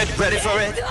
Get ready for it.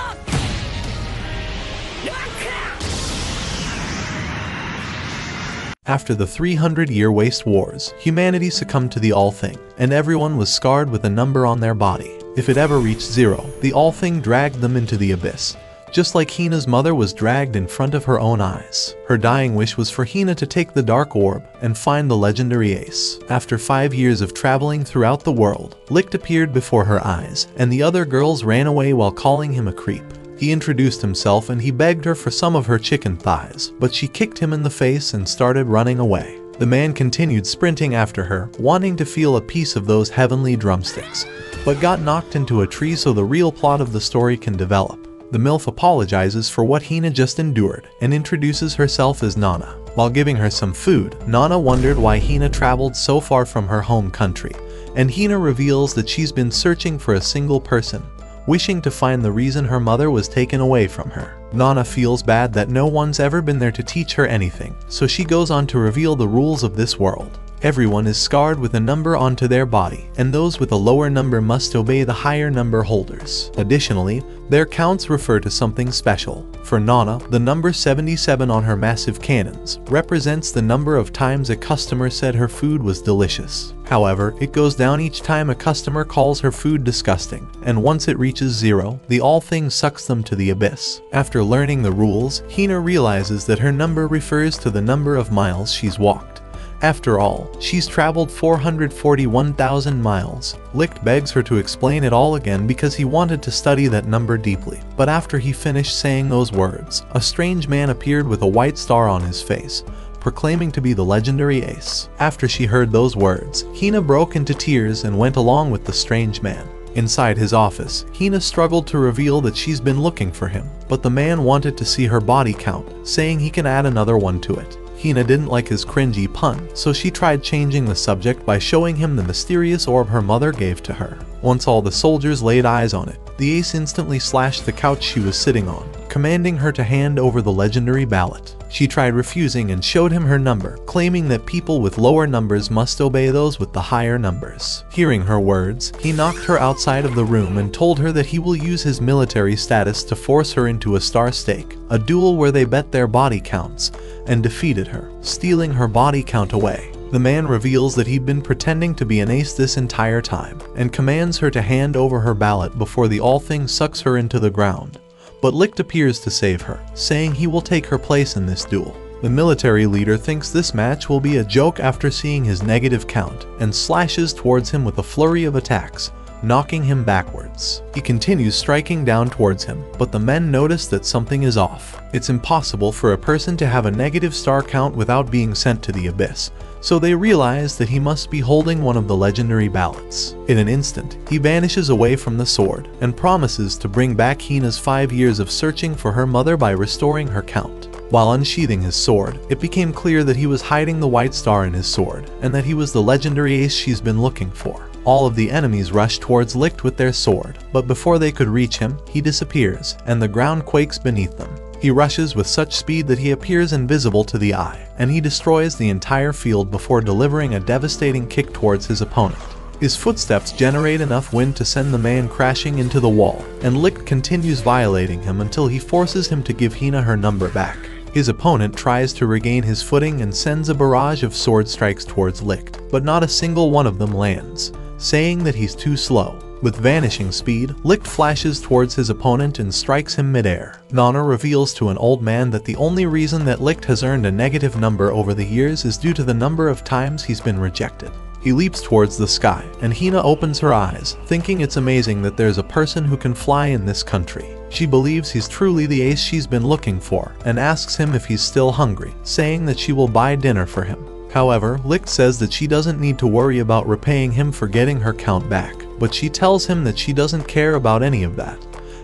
After the 300-year waste wars, humanity succumbed to the All-Thing, and everyone was scarred with a number on their body. If it ever reached 0, the All-Thing dragged them into the abyss, just like Hina's mother was dragged in front of her own eyes. Her dying wish was for Hina to take the Dark Orb and find the legendary ace. After 5 years of traveling throughout the world, Licht appeared before her eyes, and the other girls ran away while calling him a creep. He introduced himself and he begged her for some of her chicken thighs, but she kicked him in the face and started running away. The man continued sprinting after her, wanting to feel a piece of those heavenly drumsticks, but got knocked into a tree so the real plot of the story can develop. The MILF apologizes for what Hina just endured and introduces herself as Nana. While giving her some food, Nana wondered why Hina traveled so far from her home country, and Hina reveals that she's been searching for a single person, wishing to find the reason her mother was taken away from her. Nana feels bad that no one's ever been there to teach her anything, so she goes on to reveal the rules of this world. Everyone is scarred with a number onto their body, and those with a lower number must obey the higher number holders. Additionally, their counts refer to something special. For Nana, the number 77 on her massive cannons represents the number of times a customer said her food was delicious. However, it goes down each time a customer calls her food disgusting, and once it reaches 0, the All-Thing sucks them to the abyss. After learning the rules, Hina realizes that her number refers to the number of miles she's walked. After all, she's traveled 441,000 miles. Licht begs her to explain it all again because he wanted to study that number deeply. But after he finished saying those words, a strange man appeared with a white star on his face, proclaiming to be the legendary ace. After she heard those words, Hina broke into tears and went along with the strange man. Inside his office, Hina struggled to reveal that she's been looking for him, but the man wanted to see her body count, saying he can add another one to it. Hina didn't like his cringy pun, so she tried changing the subject by showing him the mysterious orb her mother gave to her. Once all the soldiers laid eyes on it, the ace instantly slashed the couch she was sitting on, commanding her to hand over the legendary ballot. She tried refusing and showed him her number, claiming that people with lower numbers must obey those with the higher numbers. Hearing her words, he knocked her outside of the room and told her that he will use his military status to force her into a star stake, a duel where they bet their body counts, and defeated her, stealing her body count away. The man reveals that he'd been pretending to be an ace this entire time, and commands her to hand over her ballot before the All-Thing sucks her into the ground. But Licht appears to save her, saying he will take her place in this duel. The military leader thinks this match will be a joke after seeing his negative count, and slashes towards him with a flurry of attacks, knocking him backwards. He continues striking down towards him, but the men notice that something is off. It's impossible for a person to have a negative star count without being sent to the abyss, so they realize that he must be holding one of the legendary ballots. In an instant, he vanishes away from the sword, and promises to bring back Hina's 5 years of searching for her mother by restoring her count. While unsheathing his sword, it became clear that he was hiding the white star in his sword, and that he was the legendary ace she's been looking for. All of the enemies rush towards Licht with their sword, but before they could reach him, he disappears, and the ground quakes beneath them. He rushes with such speed that he appears invisible to the eye, and he destroys the entire field before delivering a devastating kick towards his opponent. His footsteps generate enough wind to send the man crashing into the wall, and Licht continues violating him until he forces him to give Hina her number back. His opponent tries to regain his footing and sends a barrage of sword strikes towards Licht, but not a single one of them lands, saying that he's too slow. With vanishing speed, Licht flashes towards his opponent and strikes him midair. Nana reveals to an old man that the only reason that Licht has earned a negative number over the years is due to the number of times he's been rejected. He leaps towards the sky, and Hina opens her eyes, thinking it's amazing that there's a person who can fly in this country. She believes he's truly the ace she's been looking for, and asks him if he's still hungry, saying that she will buy dinner for him. However, Licht says that she doesn't need to worry about repaying him for getting her count back, but she tells him that she doesn't care about any of that,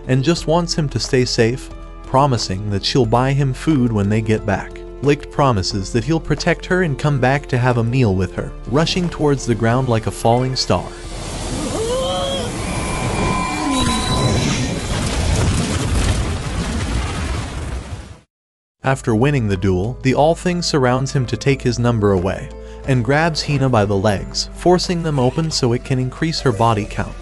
and just wants him to stay safe, promising that she'll buy him food when they get back. Licht promises that he'll protect her and come back to have a meal with her, rushing towards the ground like a falling star. After winning the duel, the All-Thing surrounds him to take his number away, and grabs Hina by the legs, forcing them open so it can increase her body count.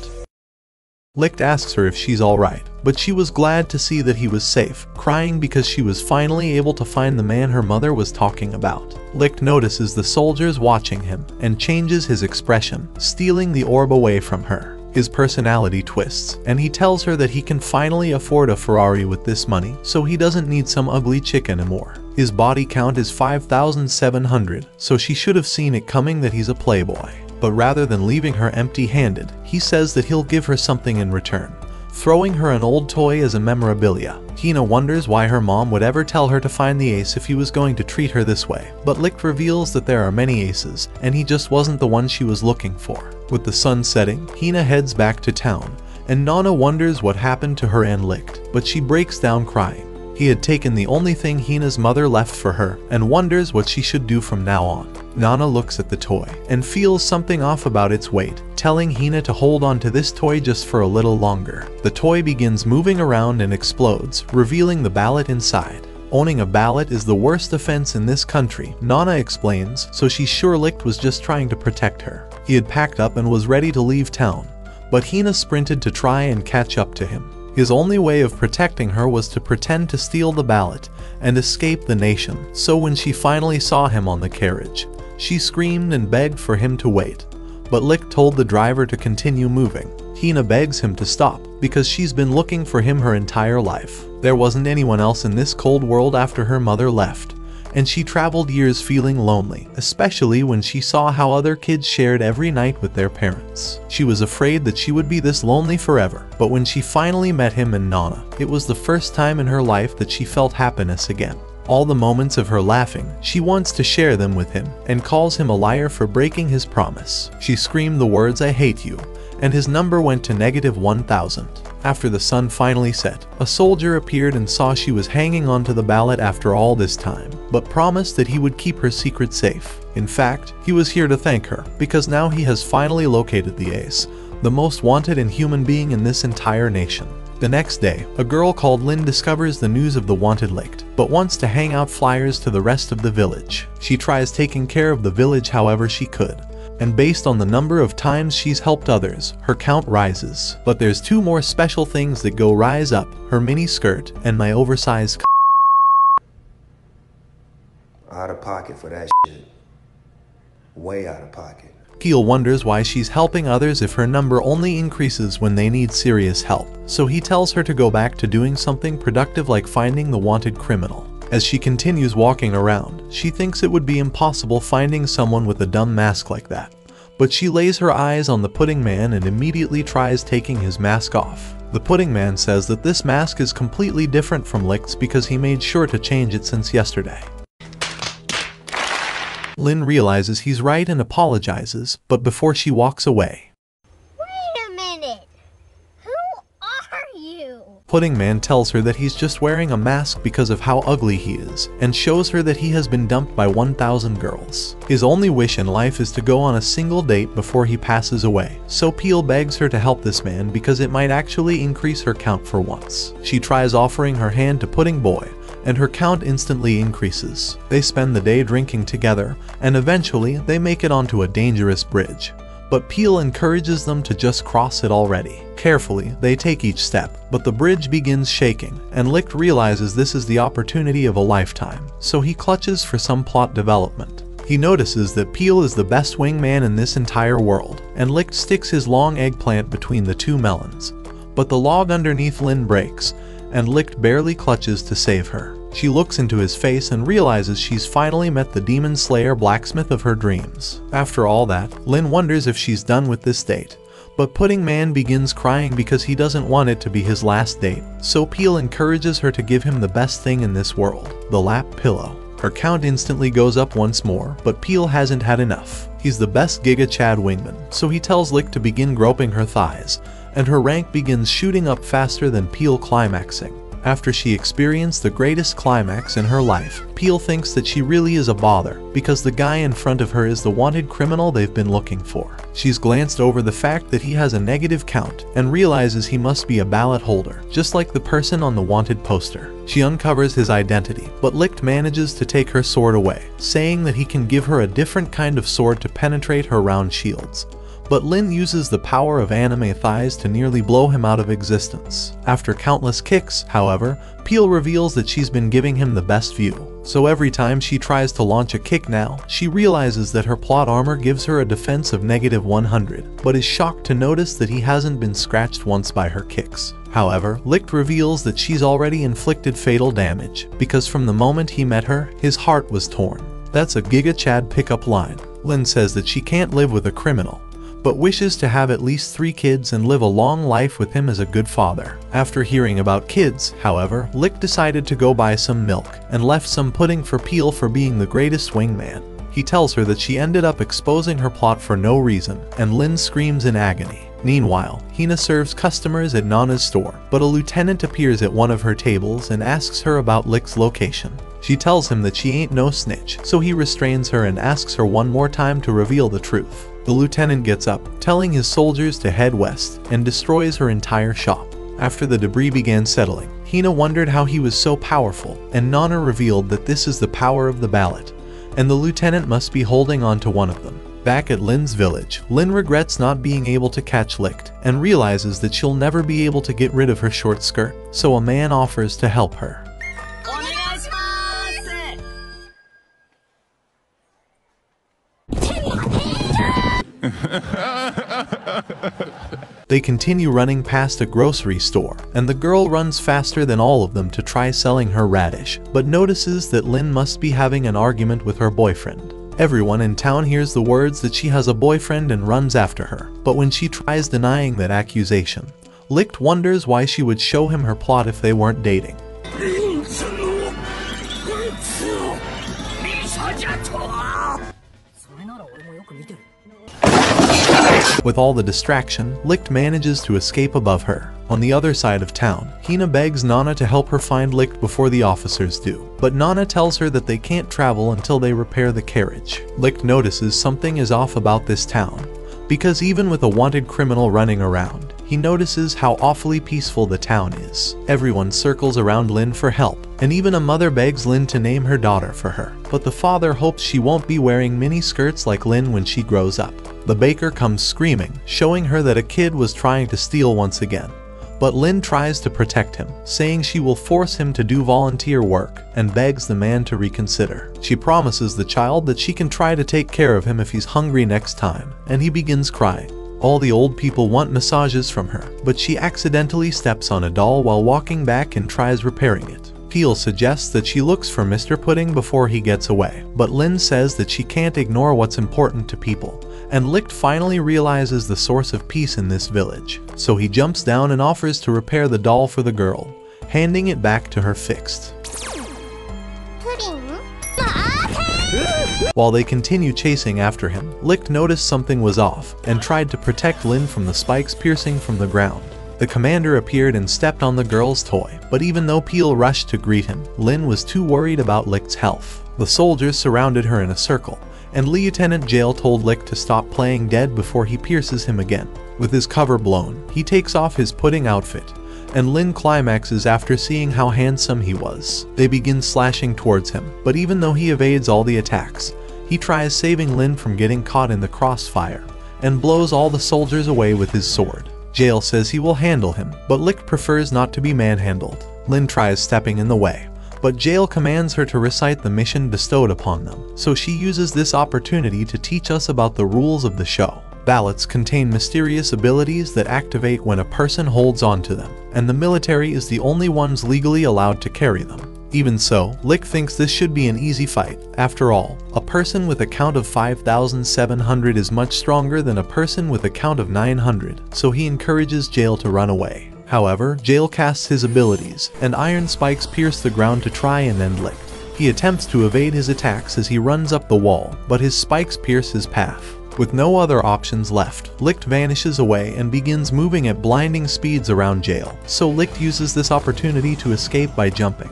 Licht asks her if she's alright, but she was glad to see that he was safe, crying because she was finally able to find the man her mother was talking about. Licht notices the soldiers watching him and changes his expression, stealing the orb away from her. His personality twists, and he tells her that he can finally afford a Ferrari with this money, so he doesn't need some ugly chick anymore. His body count is 5,700, so she should have seen it coming that he's a playboy. But rather than leaving her empty-handed, he says that he'll give her something in return, throwing her an old toy as a memorabilia. Hina wonders why her mom would ever tell her to find the ace if he was going to treat her this way, but Licht reveals that there are many aces, and he just wasn't the one she was looking for. With the sun setting, Hina heads back to town, and Nana wonders what happened to her and Licht, but she breaks down crying. He had taken the only thing Hina's mother left for her, and wonders what she should do from now on. Nana looks at the toy, and feels something off about its weight, telling Hina to hold on to this toy just for a little longer. The toy begins moving around and explodes, revealing the ballot inside. Owning a ballot is the worst offense in this country, Nana explains, so she's sure Licht was just trying to protect her. He had packed up and was ready to leave town, but Hina sprinted to try and catch up to him. His only way of protecting her was to pretend to steal the ballot and escape the nation, so when she finally saw him on the carriage, she screamed and begged for him to wait, but Licht told the driver to continue moving. Hina begs him to stop, because she's been looking for him her entire life. There wasn't anyone else in this cold world after her mother left, and she traveled years feeling lonely, especially when she saw how other kids shared every night with their parents. She was afraid that she would be this lonely forever, but when she finally met him and Nana, it was the first time in her life that she felt happiness again. All the moments of her laughing, she wants to share them with him, and calls him a liar for breaking his promise. She screamed the words "I hate you," and his number went to -1,000. After the sun finally set, a soldier appeared and saw she was hanging onto the ballot after all this time, but promised that he would keep her secret safe. In fact, he was here to thank her, because now he has finally located the ace, the most wanted inhuman being in this entire nation. The next day, a girl called Lynn discovers the news of the wanted Licht, but wants to hang out flyers to the rest of the village. She tries taking care of the village however she could, and based on the number of times she's helped others, her count rises. But there's two more special things that go rise up, her mini skirt and my oversized Out of pocket for that shit. Way out of pocket. Keel wonders why she's helping others if her number only increases when they need serious help, so he tells her to go back to doing something productive like finding the wanted criminal. As she continues walking around, she thinks it would be impossible finding someone with a dumb mask like that. But she lays her eyes on the pudding man and immediately tries taking his mask off. The pudding man says that this mask is completely different from Licht's because he made sure to change it since yesterday. Lynn realizes he's right and apologizes, but before she walks away, Wait a minute! Who are you? Pudding Man tells her that he's just wearing a mask because of how ugly he is, and shows her that he has been dumped by 1,000 girls. His only wish in life is to go on a single date before he passes away, so Peel begs her to help this man because it might actually increase her count for once. She tries offering her hand to Pudding Boy, and her count instantly increases. They spend the day drinking together, and eventually they make it onto a dangerous bridge. But Peel encourages them to just cross it already. Carefully, they take each step, but the bridge begins shaking, and Licht realizes this is the opportunity of a lifetime, so he clutches for some plot development. He notices that Peel is the best wingman in this entire world, and Licht sticks his long eggplant between the two melons. But the log underneath Lynn breaks, and Licht barely clutches to save her. She looks into his face and realizes she's finally met the demon slayer blacksmith of her dreams. After all that, Lynn wonders if she's done with this date, but Pudding Man begins crying because he doesn't want it to be his last date, so Peel encourages her to give him the best thing in this world, the lap pillow. Her count instantly goes up once more, but Peel hasn't had enough. He's the best Giga Chad wingman, so he tells Licht to begin groping her thighs, and her rank begins shooting up faster than Peel climaxing. After she experienced the greatest climax in her life, Peel thinks that she really is a bother, because the guy in front of her is the wanted criminal they've been looking for. She's glanced over the fact that he has a negative count, and realizes he must be a ballot holder, just like the person on the wanted poster. She uncovers his identity, but Licht manages to take her sword away, saying that he can give her a different kind of sword to penetrate her round shields. but Lin uses the power of anime thighs to nearly blow him out of existence. After countless kicks, however, Peel reveals that she's been giving him the best view. So every time she tries to launch a kick now, she realizes that her plot armor gives her a defense of -100, but is shocked to notice that he hasn't been scratched once by her kicks. However, Licht reveals that she's already inflicted fatal damage, because from the moment he met her, his heart was torn. That's a Giga Chad pickup line. Lin says that she can't live with a criminal, but wishes to have at least 3 kids and live a long life with him as a good father. After hearing about kids, however, Lick decided to go buy some milk, and left some pudding for Peel for being the greatest wingman. He tells her that she ended up exposing her plot for no reason, and Lin screams in agony. Meanwhile, Hina serves customers at Nana's store, but a lieutenant appears at one of her tables and asks her about Lick's location. She tells him that she ain't no snitch, so he restrains her and asks her one more time to reveal the truth. The lieutenant gets up, telling his soldiers to head west, and destroys her entire shop. After the debris began settling, Hina wondered how he was so powerful, and Nana revealed that this is the power of the ballot, and the lieutenant must be holding on to one of them. Back at Lin's village, Lin regrets not being able to catch Licht, and realizes that she'll never be able to get rid of her short skirt, so a man offers to help her. They continue running past a grocery store, and the girl runs faster than all of them to try selling her radish, but notices that Lin must be having an argument with her boyfriend. Everyone in town hears the words that she has a boyfriend and runs after her, but when she tries denying that accusation, Licht wonders why she would show him her plot if they weren't dating. With all the distraction, Licht manages to escape above her. On the other side of town, Hina begs Nana to help her find Licht before the officers do, but Nana tells her that they can't travel until they repair the carriage. Licht notices something is off about this town, because even with a wanted criminal running around, he notices how awfully peaceful the town is. Everyone circles around Lin for help, and even a mother begs Lin to name her daughter for her, but the father hopes she won't be wearing mini skirts like Lin when she grows up. The baker comes screaming, showing her that a kid was trying to steal once again. But Lin tries to protect him, saying she will force him to do volunteer work, and begs the man to reconsider. She promises the child that she can try to take care of him if he's hungry next time, and he begins crying. All the old people want massages from her, but she accidentally steps on a doll while walking back and tries repairing it. Peel suggests that she looks for Mr. Pudding before he gets away, but Lin says that she can't ignore what's important to people, and Licht finally realizes the source of peace in this village, so he jumps down and offers to repair the doll for the girl, handing it back to her fixed. While they continue chasing after him, Licht noticed something was off, and tried to protect Lin from the spikes piercing from the ground. The commander appeared and stepped on the girl's toy, but even though Peel rushed to greet him, Lin was too worried about Licht's health. The soldiers surrounded her in a circle, and Lieutenant Jail told Licht to stop playing dead before he pierces him again. With his cover blown, he takes off his pudding outfit, and Lin climaxes after seeing how handsome he was. They begin slashing towards him, but even though he evades all the attacks, he tries saving Lin from getting caught in the crossfire, and blows all the soldiers away with his sword. Jail says he will handle him, but Licht prefers not to be manhandled. Lin tries stepping in the way, but Jail commands her to recite the mission bestowed upon them, so she uses this opportunity to teach us about the rules of the show. Ballots contain mysterious abilities that activate when a person holds on to them, and the military is the only ones legally allowed to carry them. Even so, Lick thinks this should be an easy fight. After all, a person with a count of 5,700 is much stronger than a person with a count of 900, so he encourages Jail to run away. However, Jail casts his abilities, and iron spikes pierce the ground to try and end Lick. He attempts to evade his attacks as he runs up the wall, but his spikes pierce his path. With no other options left, Licht vanishes away and begins moving at blinding speeds around Jail, so Licht uses this opportunity to escape by jumping.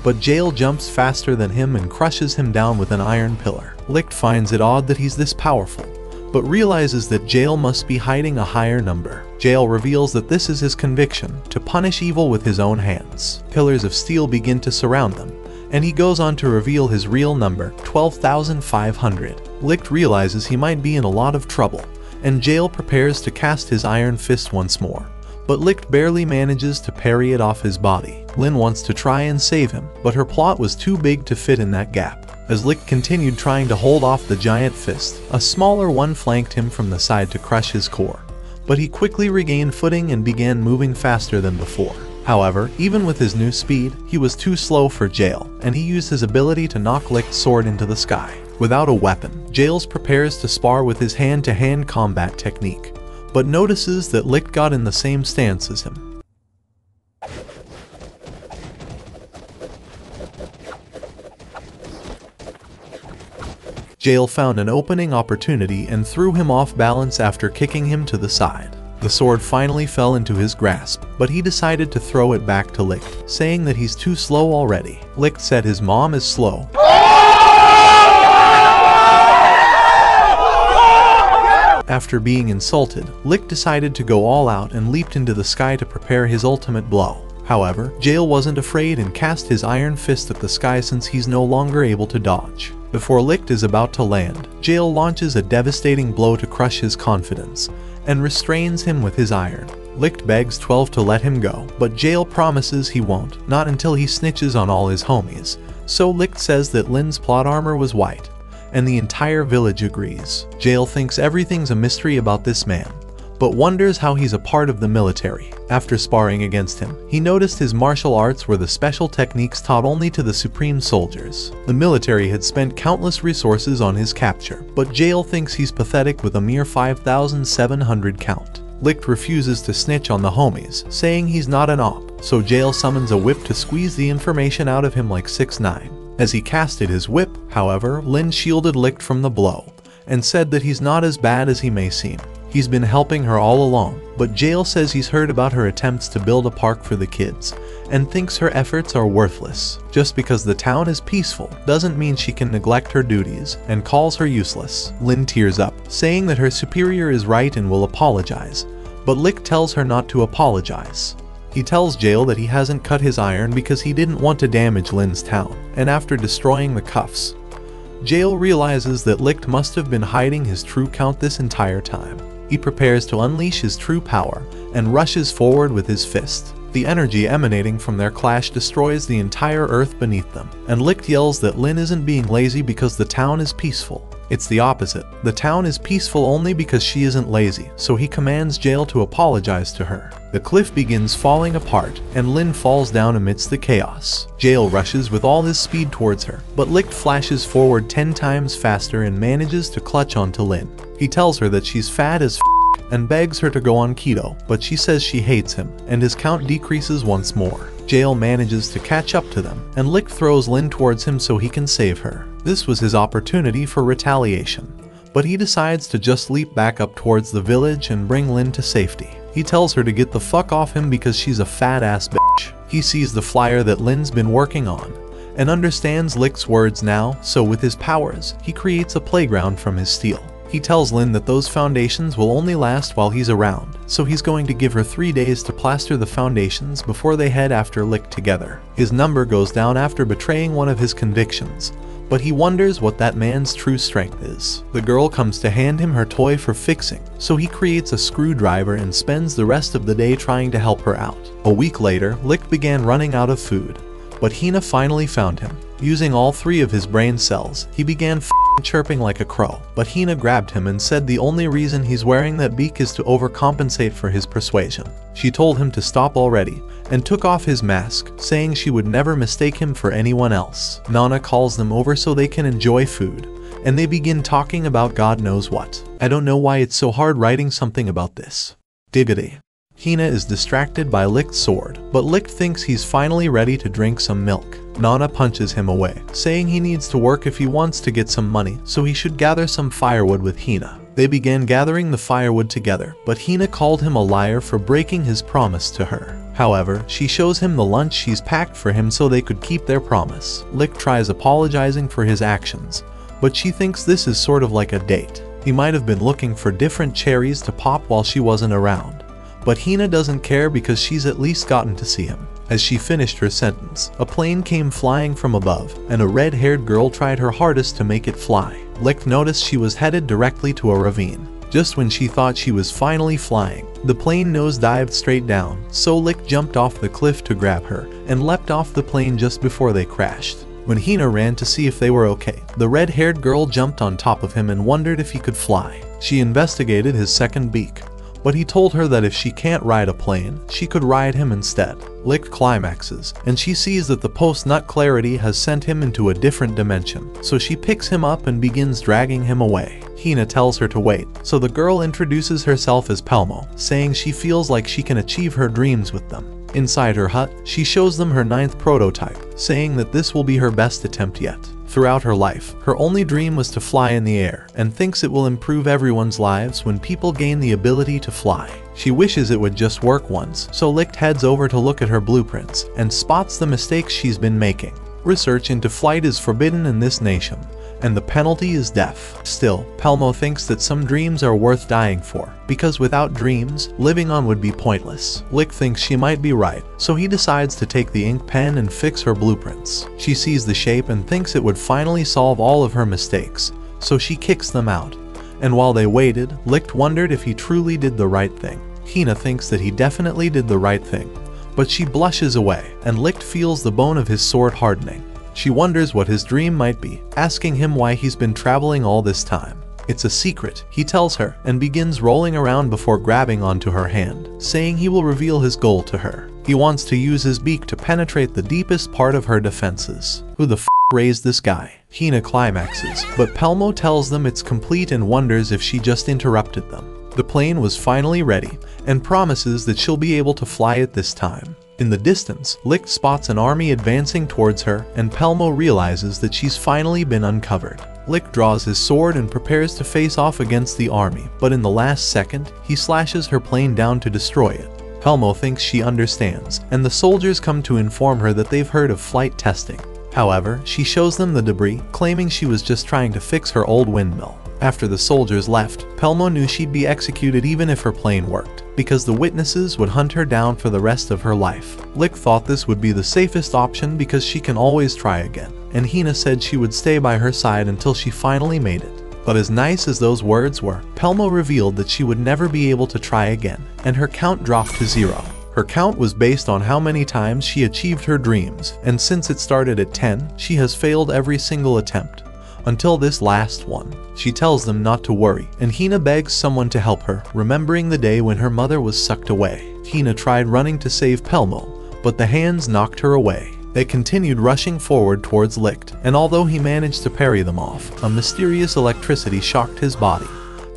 But Jail jumps faster than him and crushes him down with an iron pillar. Licht finds it odd that he's this powerful, but realizes that Jail must be hiding a higher number. Jail reveals that this is his conviction, to punish evil with his own hands. Pillars of steel begin to surround them, and he goes on to reveal his real number, 12,500. Licht realizes he might be in a lot of trouble, and Jail prepares to cast his iron fist once more. But Licht barely manages to parry it off his body. Lin wants to try and save him, but her plot was too big to fit in that gap. As Licht continued trying to hold off the giant fist, a smaller one flanked him from the side to crush his core. But he quickly regained footing and began moving faster than before. However, even with his new speed, he was too slow for Jail, and he used his ability to knock Licht's sword into the sky. Without a weapon, Jail prepares to spar with his hand-to-hand combat technique, but notices that Licht got in the same stance as him. Jail found an opening opportunity and threw him off balance after kicking him to the side. The sword finally fell into his grasp, but he decided to throw it back to Licht, saying that he's too slow already. Licht said his mom is slow. After being insulted, Licht decided to go all out and leaped into the sky to prepare his ultimate blow. However, Jail wasn't afraid and cast his iron fist at the sky since he's no longer able to dodge. Before Licht is about to land, Jail launches a devastating blow to crush his confidence and restrains him with his iron. Licht begs 12 to let him go, but Jail promises he won't, not until he snitches on all his homies. So Licht says that Lin's plot armor was white, and the entire village agrees. Jail thinks everything's a mystery about this man, but wonders how he's a part of the military. After sparring against him, he noticed his martial arts were the special techniques taught only to the supreme soldiers. The military had spent countless resources on his capture, but Jail thinks he's pathetic with a mere 5,700 count. Licht refuses to snitch on the homies, saying he's not an op, so Jail summons a whip to squeeze the information out of him like 6ix9ine. As he casted his whip, however, Lin shielded Licht from the blow, and said that he's not as bad as he may seem. He's been helping her all along, but Jail says he's heard about her attempts to build a park for the kids, and thinks her efforts are worthless. Just because the town is peaceful doesn't mean she can neglect her duties, and calls her useless. Lin tears up, saying that her superior is right and will apologize, but Licht tells her not to apologize. He tells Jail that he hasn't cut his iron because he didn't want to damage Lin's town, and after destroying the cuffs, Jail realizes that Licht must have been hiding his true count this entire time. He prepares to unleash his true power and rushes forward with his fist. The energy emanating from their clash destroys the entire earth beneath them, and Licht yells that Lin isn't being lazy because the town is peaceful. It's the opposite. The town is peaceful only because she isn't lazy, so he commands Jail to apologize to her. The cliff begins falling apart, and Lin falls down amidst the chaos. Jail rushes with all his speed towards her, but Licht flashes forward 10 times faster and manages to clutch onto Lin. He tells her that she's fat as and begs her to go on keto, but she says she hates him, and his count decreases once more. Jail manages to catch up to them, and Licht throws Lin towards him so he can save her. This was his opportunity for retaliation, but he decides to just leap back up towards the village and bring Lin to safety. He tells her to get the fuck off him because she's a fat ass bitch. He sees the flyer that Lin's been working on, and understands Licht's words now, so with his powers, he creates a playground from his steel. He tells Lin that those foundations will only last while he's around, so he's going to give her 3 days to plaster the foundations before they head after Licht together. His number goes down after betraying one of his convictions, but he wonders what that man's true strength is. The girl comes to hand him her toy for fixing, so he creates a screwdriver and spends the rest of the day trying to help her out. A week later, Licht began running out of food, but Hina finally found him. Using all 3 of his brain cells, he began chirping like a crow, but Hina grabbed him and said the only reason he's wearing that beak is to overcompensate for his persuasion. She told him to stop already, and took off his mask, saying she would never mistake him for anyone else. Nana calls them over so they can enjoy food, and they begin talking about God knows what. I don't know why it's so hard writing something about this. Diggity. Hina is distracted by Licht's sword, but Licht thinks he's finally ready to drink some milk. Nana punches him away, saying he needs to work if he wants to get some money, so he should gather some firewood with Hina. They began gathering the firewood together, but Hina called him a liar for breaking his promise to her. However, she shows him the lunch she's packed for him so they could keep their promise. Licht tries apologizing for his actions, but she thinks this is sort of like a date. He might have been looking for different cherries to pop while she wasn't around, but Hina doesn't care because she's at least gotten to see him. As she finished her sentence, a plane came flying from above, and a red-haired girl tried her hardest to make it fly. Licht noticed she was headed directly to a ravine, Just when she thought she was finally flying, the plane nosedived straight down, so Licht jumped off the cliff to grab her and leapt off the plane just before they crashed. When Hina ran to see if they were okay, the red-haired girl jumped on top of him and wondered if he could fly. She investigated his second beak, but he told her that if she can't ride a plane, she could ride him instead. Licht climaxes, and she sees that the post-nut clarity has sent him into a different dimension, so she picks him up and begins dragging him away. Hina tells her to wait, so the girl introduces herself as Pelmo, saying she feels like she can achieve her dreams with them. Inside her hut, she shows them her 9th prototype, saying that this will be her best attempt yet. Throughout her life, her only dream was to fly in the air, and thinks it will improve everyone's lives when people gain the ability to fly. She wishes it would just work once, so Licht heads over to look at her blueprints, and spots the mistakes she's been making. Research into flight is forbidden in this nation, and the penalty is death. Still, Pelmo thinks that some dreams are worth dying for, because without dreams, living on would be pointless. Licht thinks she might be right, so he decides to take the ink pen and fix her blueprints. She sees the shape and thinks it would finally solve all of her mistakes, so she kicks them out. And while they waited, Licht wondered if he truly did the right thing. Hina thinks that he definitely did the right thing, but she blushes away, and Licht feels the bone of his sword hardening. She wonders what his dream might be, asking him why he's been traveling all this time. It's a secret, he tells her, and begins rolling around before grabbing onto her hand, saying he will reveal his goal to her. He wants to use his beak to penetrate the deepest part of her defenses. Who the f*** raised this guy? Hina climaxes, but Pelmo tells them it's complete and wonders if she just interrupted them. The plane was finally ready, and promises that she'll be able to fly it this time. In the distance, Licht spots an army advancing towards her, and Pelmo realizes that she's finally been uncovered. Licht draws his sword and prepares to face off against the army, but in the last second, he slashes her plane down to destroy it. Pelmo thinks she understands, and the soldiers come to inform her that they've heard of flight testing. However, she shows them the debris, claiming she was just trying to fix her old windmill. After the soldiers left, Pelmo knew she'd be executed even if her plane worked, because the witnesses would hunt her down for the rest of her life. Licht thought this would be the safest option because she can always try again, and Hina said she would stay by her side until she finally made it. But as nice as those words were, Pelmo revealed that she would never be able to try again, and her count dropped to 0. Her count was based on how many times she achieved her dreams, and since it started at 10, she has failed every single attempt. Until this last one. She tells them not to worry, and Hina begs someone to help her, remembering the day when her mother was sucked away. Hina tried running to save Pelmo, but the hands knocked her away. They continued rushing forward towards Licht, and although he managed to parry them off, a mysterious electricity shocked his body,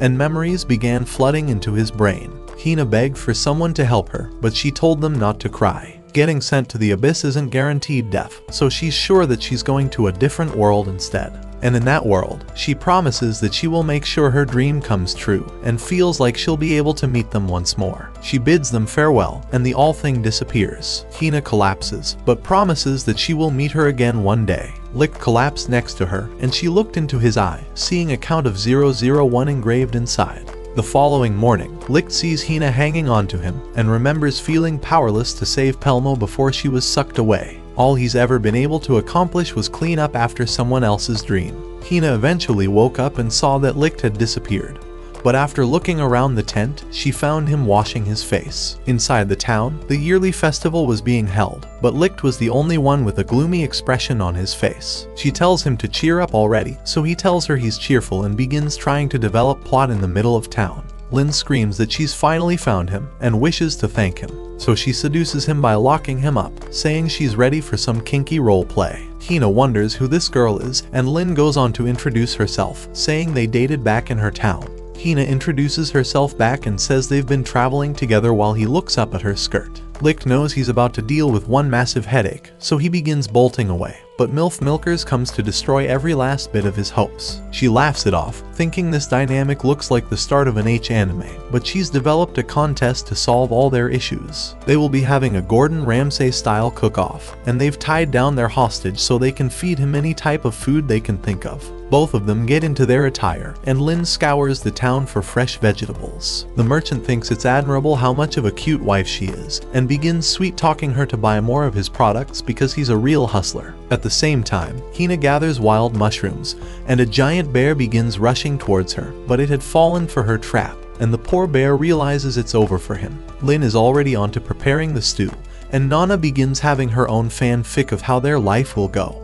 and memories began flooding into his brain. Hina begged for someone to help her, but she told them not to cry. Getting sent to the abyss isn't guaranteed death, so she's sure that she's going to a different world instead. And in that world, she promises that she will make sure her dream comes true, and feels like she'll be able to meet them once more. She bids them farewell, and the all thing disappears. Hina collapses, but promises that she will meet her again one day. Licht collapsed next to her, and she looked into his eye, seeing a count of 001 engraved inside. The following morning, Licht sees Hina hanging onto him, and remembers feeling powerless to save Pelmo before she was sucked away. All he's ever been able to accomplish was clean up after someone else's dream. Hina eventually woke up and saw that Licht had disappeared. But after looking around the tent, she found him washing his face. Inside the town, the yearly festival was being held, but Licht was the only one with a gloomy expression on his face. She tells him to cheer up already, so he tells her he's cheerful and begins trying to develop plot in the middle of town. Lynn screams that she's finally found him and wishes to thank him, so she seduces him by locking him up, saying she's ready for some kinky role play. Hina wonders who this girl is, and Lynn goes on to introduce herself, saying they dated back in her town. Hina introduces herself back and says they've been traveling together while he looks up at her skirt. Licht knows he's about to deal with one massive headache, so he begins bolting away. But MILF Milkers comes to destroy every last bit of his hopes. She laughs it off, thinking this dynamic looks like the start of an H anime, but she's developed a contest to solve all their issues. They will be having a Gordon Ramsay style cook-off, and they've tied down their hostage so they can feed him any type of food they can think of. Both of them get into their attire, and Lynn scours the town for fresh vegetables. The merchant thinks it's admirable how much of a cute wife she is, and begins sweet-talking her to buy more of his products because he's a real hustler. At the same time, Hina gathers wild mushrooms, and a giant bear begins rushing towards her, but it had fallen for her trap, and the poor bear realizes it's over for him. Lin is already on to preparing the stew, and Nana begins having her own fanfic of how their life will go.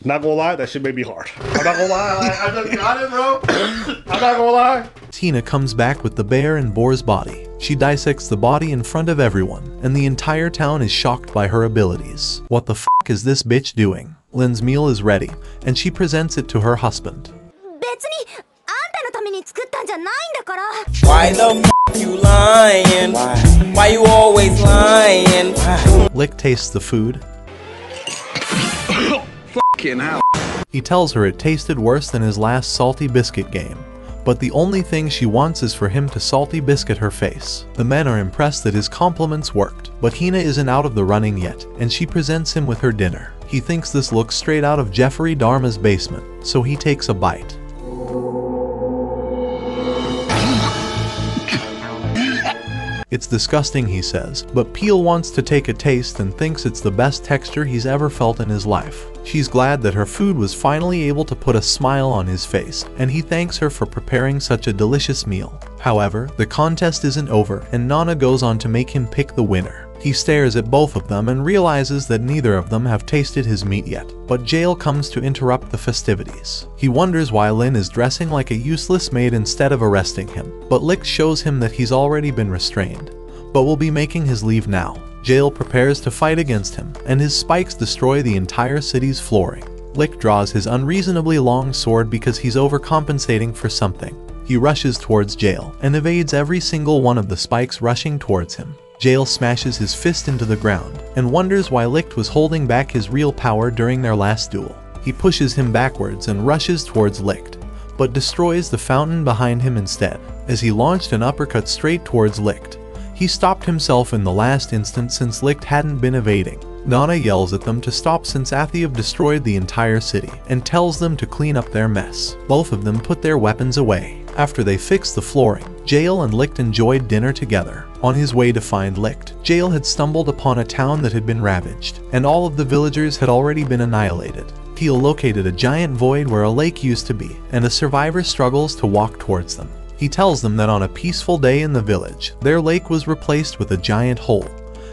Not gonna lie, that shit made me hard. I'm not gonna lie, I just got it, bro. I'm not gonna lie. Tina comes back with the bear and boar's body. She dissects the body in front of everyone, and the entire town is shocked by her abilities. What the f*** is this bitch doing? Lin's meal is ready, and she presents it to her husband. Why the f*** you lying? Why you always lying? Lick tastes the food. He tells her it tasted worse than his last salty biscuit game, but the only thing she wants is for him to salty biscuit her face. The men are impressed that his compliments worked, but Hina isn't out of the running yet, and she presents him with her dinner. He thinks this looks straight out of Jeffrey Dahmer's basement, so he takes a bite. It's disgusting, he says, but Peel wants to take a taste and thinks it's the best texture he's ever felt in his life. She's glad that her food was finally able to put a smile on his face, and he thanks her for preparing such a delicious meal. However, the contest isn't over, and Nana goes on to make him pick the winner. He stares at both of them and realizes that neither of them have tasted his meat yet, but Jail comes to interrupt the festivities. He wonders why Lin is dressing like a useless maid instead of arresting him, but Lick shows him that he's already been restrained, but will be making his leave now. Jail prepares to fight against him, and his spikes destroy the entire city's flooring. Lick draws his unreasonably long sword because he's overcompensating for something. He rushes towards Jail and evades every single one of the spikes rushing towards him. Jail smashes his fist into the ground and wonders why Licht was holding back his real power during their last duel. He pushes him backwards and rushes towards Licht, but destroys the fountain behind him instead. As he launched an uppercut straight towards Licht, he stopped himself in the last instant since Licht hadn't been evading. Nana yells at them to stop since Athiev destroyed the entire city and tells them to clean up their mess. Both of them put their weapons away. After they fixed the flooring, Jail and Licht enjoyed dinner together. On his way to find Licht, Jail had stumbled upon a town that had been ravaged, and all of the villagers had already been annihilated. Peel located a giant void where a lake used to be, and a survivor struggles to walk towards them. He tells them that on a peaceful day in the village, their lake was replaced with a giant hole,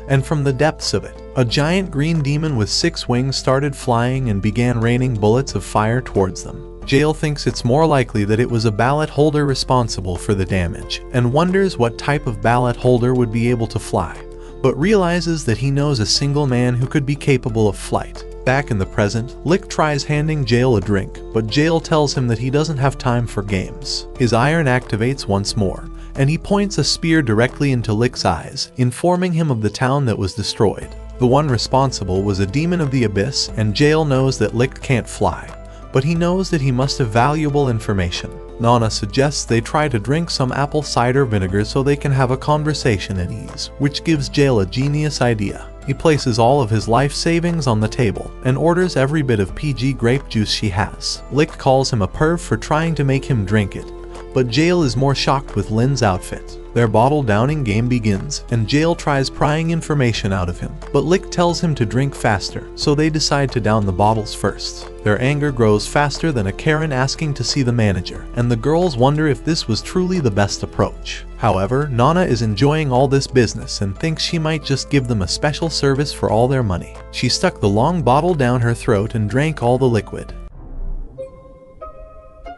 and from the depths of it, a giant green demon with 6 wings started flying and began raining bullets of fire towards them. Jail thinks it's more likely that it was a ballot holder responsible for the damage, and wonders what type of ballot holder would be able to fly, but realizes that he knows a single man who could be capable of flight. Back in the present, Lick tries handing Jail a drink, but Jail tells him that he doesn't have time for games. His iron activates once more, and he points a spear directly into Lick's eyes, informing him of the town that was destroyed. The one responsible was a demon of the abyss, and Jail knows that Lick can't fly, but he knows that he must have valuable information. Nana suggests they try to drink some apple cider vinegar so they can have a conversation at ease, which gives Jail a genius idea. He places all of his life savings on the table and orders every bit of PG grape juice she has. Lick calls him a perv for trying to make him drink it, but Jail is more shocked with Lin's outfit. Their bottle downing game begins, and Jail tries prying information out of him, but Lick tells him to drink faster, so they decide to down the bottles first. Their anger grows faster than a Karen asking to see the manager, and the girls wonder if this was truly the best approach. However, Nana is enjoying all this business and thinks she might just give them a special service for all their money. She stuck the long bottle down her throat and drank all the liquid.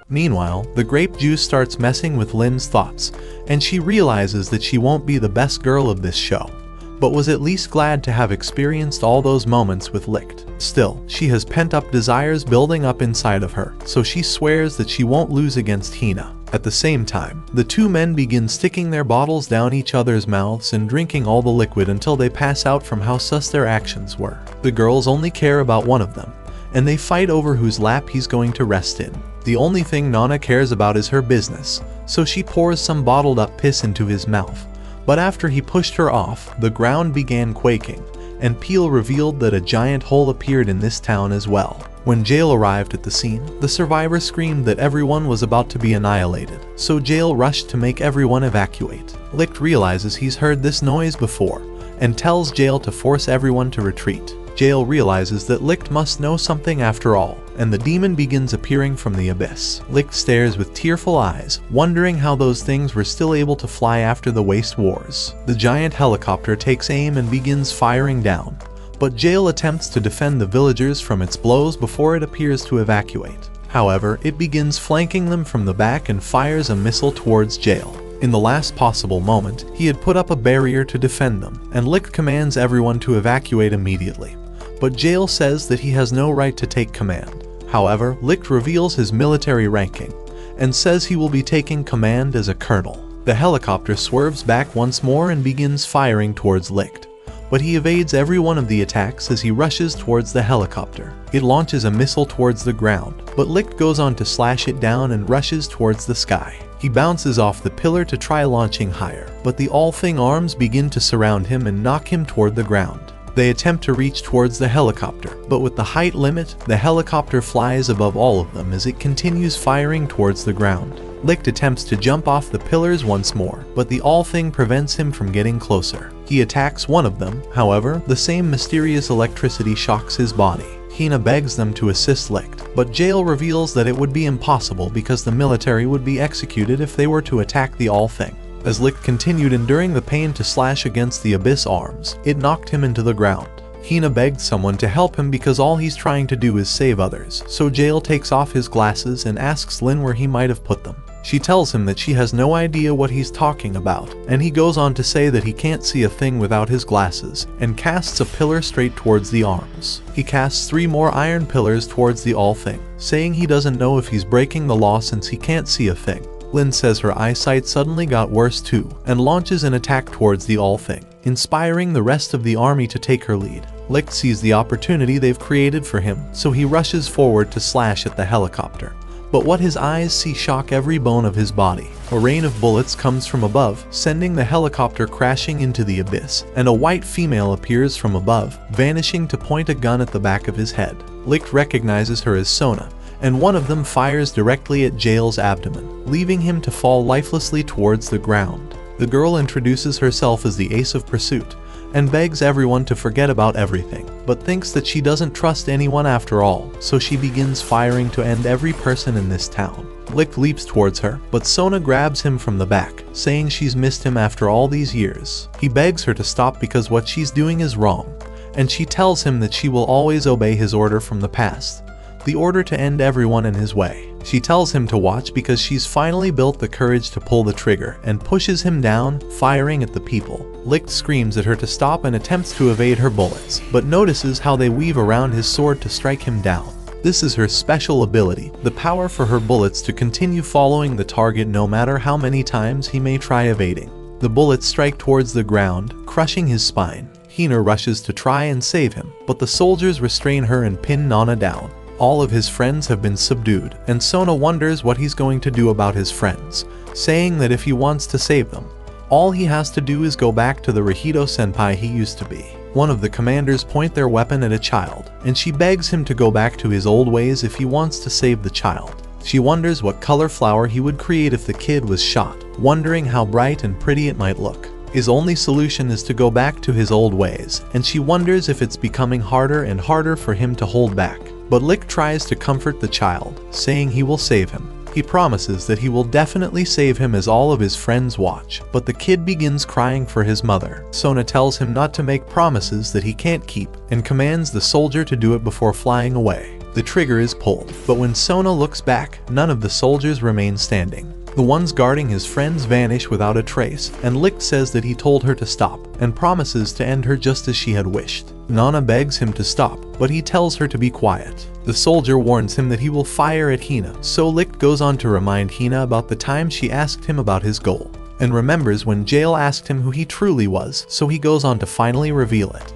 Meanwhile, the grape juice starts messing with Lin's thoughts, and she realizes that she won't be the best girl of this show, but was at least glad to have experienced all those moments with Licht. Still, she has pent-up desires building up inside of her, so she swears that she won't lose against Hina. At the same time, the two men begin sticking their bottles down each other's mouths and drinking all the liquid until they pass out from how sus their actions were. The girls only care about one of them, and they fight over whose lap he's going to rest in. The only thing Nana cares about is her business, so she pours some bottled up piss into his mouth. But after he pushed her off, the ground began quaking, and Peel revealed that a giant hole appeared in this town as well. When Jail arrived at the scene, the survivors screamed that everyone was about to be annihilated, so Jail rushed to make everyone evacuate. Licht realizes he's heard this noise before, and tells Jail to force everyone to retreat. Jail realizes that Licht must know something after all, and the demon begins appearing from the abyss. Licht stares with tearful eyes, wondering how those things were still able to fly after the Waste Wars. The giant helicopter takes aim and begins firing down, but Jail attempts to defend the villagers from its blows before it appears to evacuate. However, it begins flanking them from the back and fires a missile towards Jail. In the last possible moment, he had put up a barrier to defend them, and Licht commands everyone to evacuate immediately. But Jail says that he has no right to take command. However, Licht reveals his military ranking, and says he will be taking command as a colonel. The helicopter swerves back once more and begins firing towards Licht, but he evades every one of the attacks as he rushes towards the helicopter. It launches a missile towards the ground, but Licht goes on to slash it down and rushes towards the sky. He bounces off the pillar to try launching higher, but the All-Thing arms begin to surround him and knock him toward the ground. They attempt to reach towards the helicopter, but with the height limit, the helicopter flies above all of them as it continues firing towards the ground. Licht attempts to jump off the pillars once more, but the All-Thing prevents him from getting closer. He attacks one of them, however, the same mysterious electricity shocks his body. Hina begs them to assist Licht, but Jail reveals that it would be impossible because the military would be executed if they were to attack the All-Thing. As Licht continued enduring the pain to slash against the Abyss arms, it knocked him into the ground. Hina begged someone to help him because all he's trying to do is save others, so Jail takes off his glasses and asks Lin where he might have put them. She tells him that she has no idea what he's talking about, and he goes on to say that he can't see a thing without his glasses, and casts a pillar straight towards the arms. He casts 3 more iron pillars towards the All-Thing, saying he doesn't know if he's breaking the law since he can't see a thing. Lin says her eyesight suddenly got worse too, and launches an attack towards the All-Thing, inspiring the rest of the army to take her lead. Licht sees the opportunity they've created for him, so he rushes forward to slash at the helicopter. But what his eyes see shock every bone of his body. A rain of bullets comes from above, sending the helicopter crashing into the abyss, and a white female appears from above, vanishing to point a gun at the back of his head. Licht recognizes her as Sona, and one of them fires directly at Jail's abdomen, leaving him to fall lifelessly towards the ground. The girl introduces herself as the Ace of Pursuit, and begs everyone to forget about everything, but thinks that she doesn't trust anyone after all, so she begins firing to end every person in this town. Licht leaps towards her, but Sona grabs him from the back, saying she's missed him after all these years. He begs her to stop because what she's doing is wrong, and she tells him that she will always obey his order from the past, the order to end everyone in his way. She tells him to watch because she's finally built the courage to pull the trigger, and pushes him down, firing at the people. Licht screams at her to stop and attempts to evade her bullets, but notices how they weave around his sword to strike him down. This is her special ability, the power for her bullets to continue following the target no matter how many times he may try evading. The bullets strike towards the ground, crushing his spine. Hina rushes to try and save him, but the soldiers restrain her and pin Nana down. All of his friends have been subdued, and Sona wonders what he's going to do about his friends, saying that if he wants to save them, all he has to do is go back to the Rahido senpai he used to be. One of the commanders point their weapon at a child, and she begs him to go back to his old ways if he wants to save the child. She wonders what color flower he would create if the kid was shot, wondering how bright and pretty it might look. His only solution is to go back to his old ways, and she wonders if it's becoming harder and harder for him to hold back. But Licht tries to comfort the child, saying he will save him. He promises that he will definitely save him as all of his friends watch, but the kid begins crying for his mother. Sona tells him not to make promises that he can't keep, and commands the soldier to do it before flying away. The trigger is pulled, but when Sona looks back, none of the soldiers remain standing. The ones guarding his friends vanish without a trace, and Licht says that he told her to stop, and promises to end her just as she had wished. Nana begs him to stop, but he tells her to be quiet. The soldier warns him that he will fire at Hina, so Licht goes on to remind Hina about the time she asked him about his goal, and remembers when Jail asked him who he truly was, so he goes on to finally reveal it.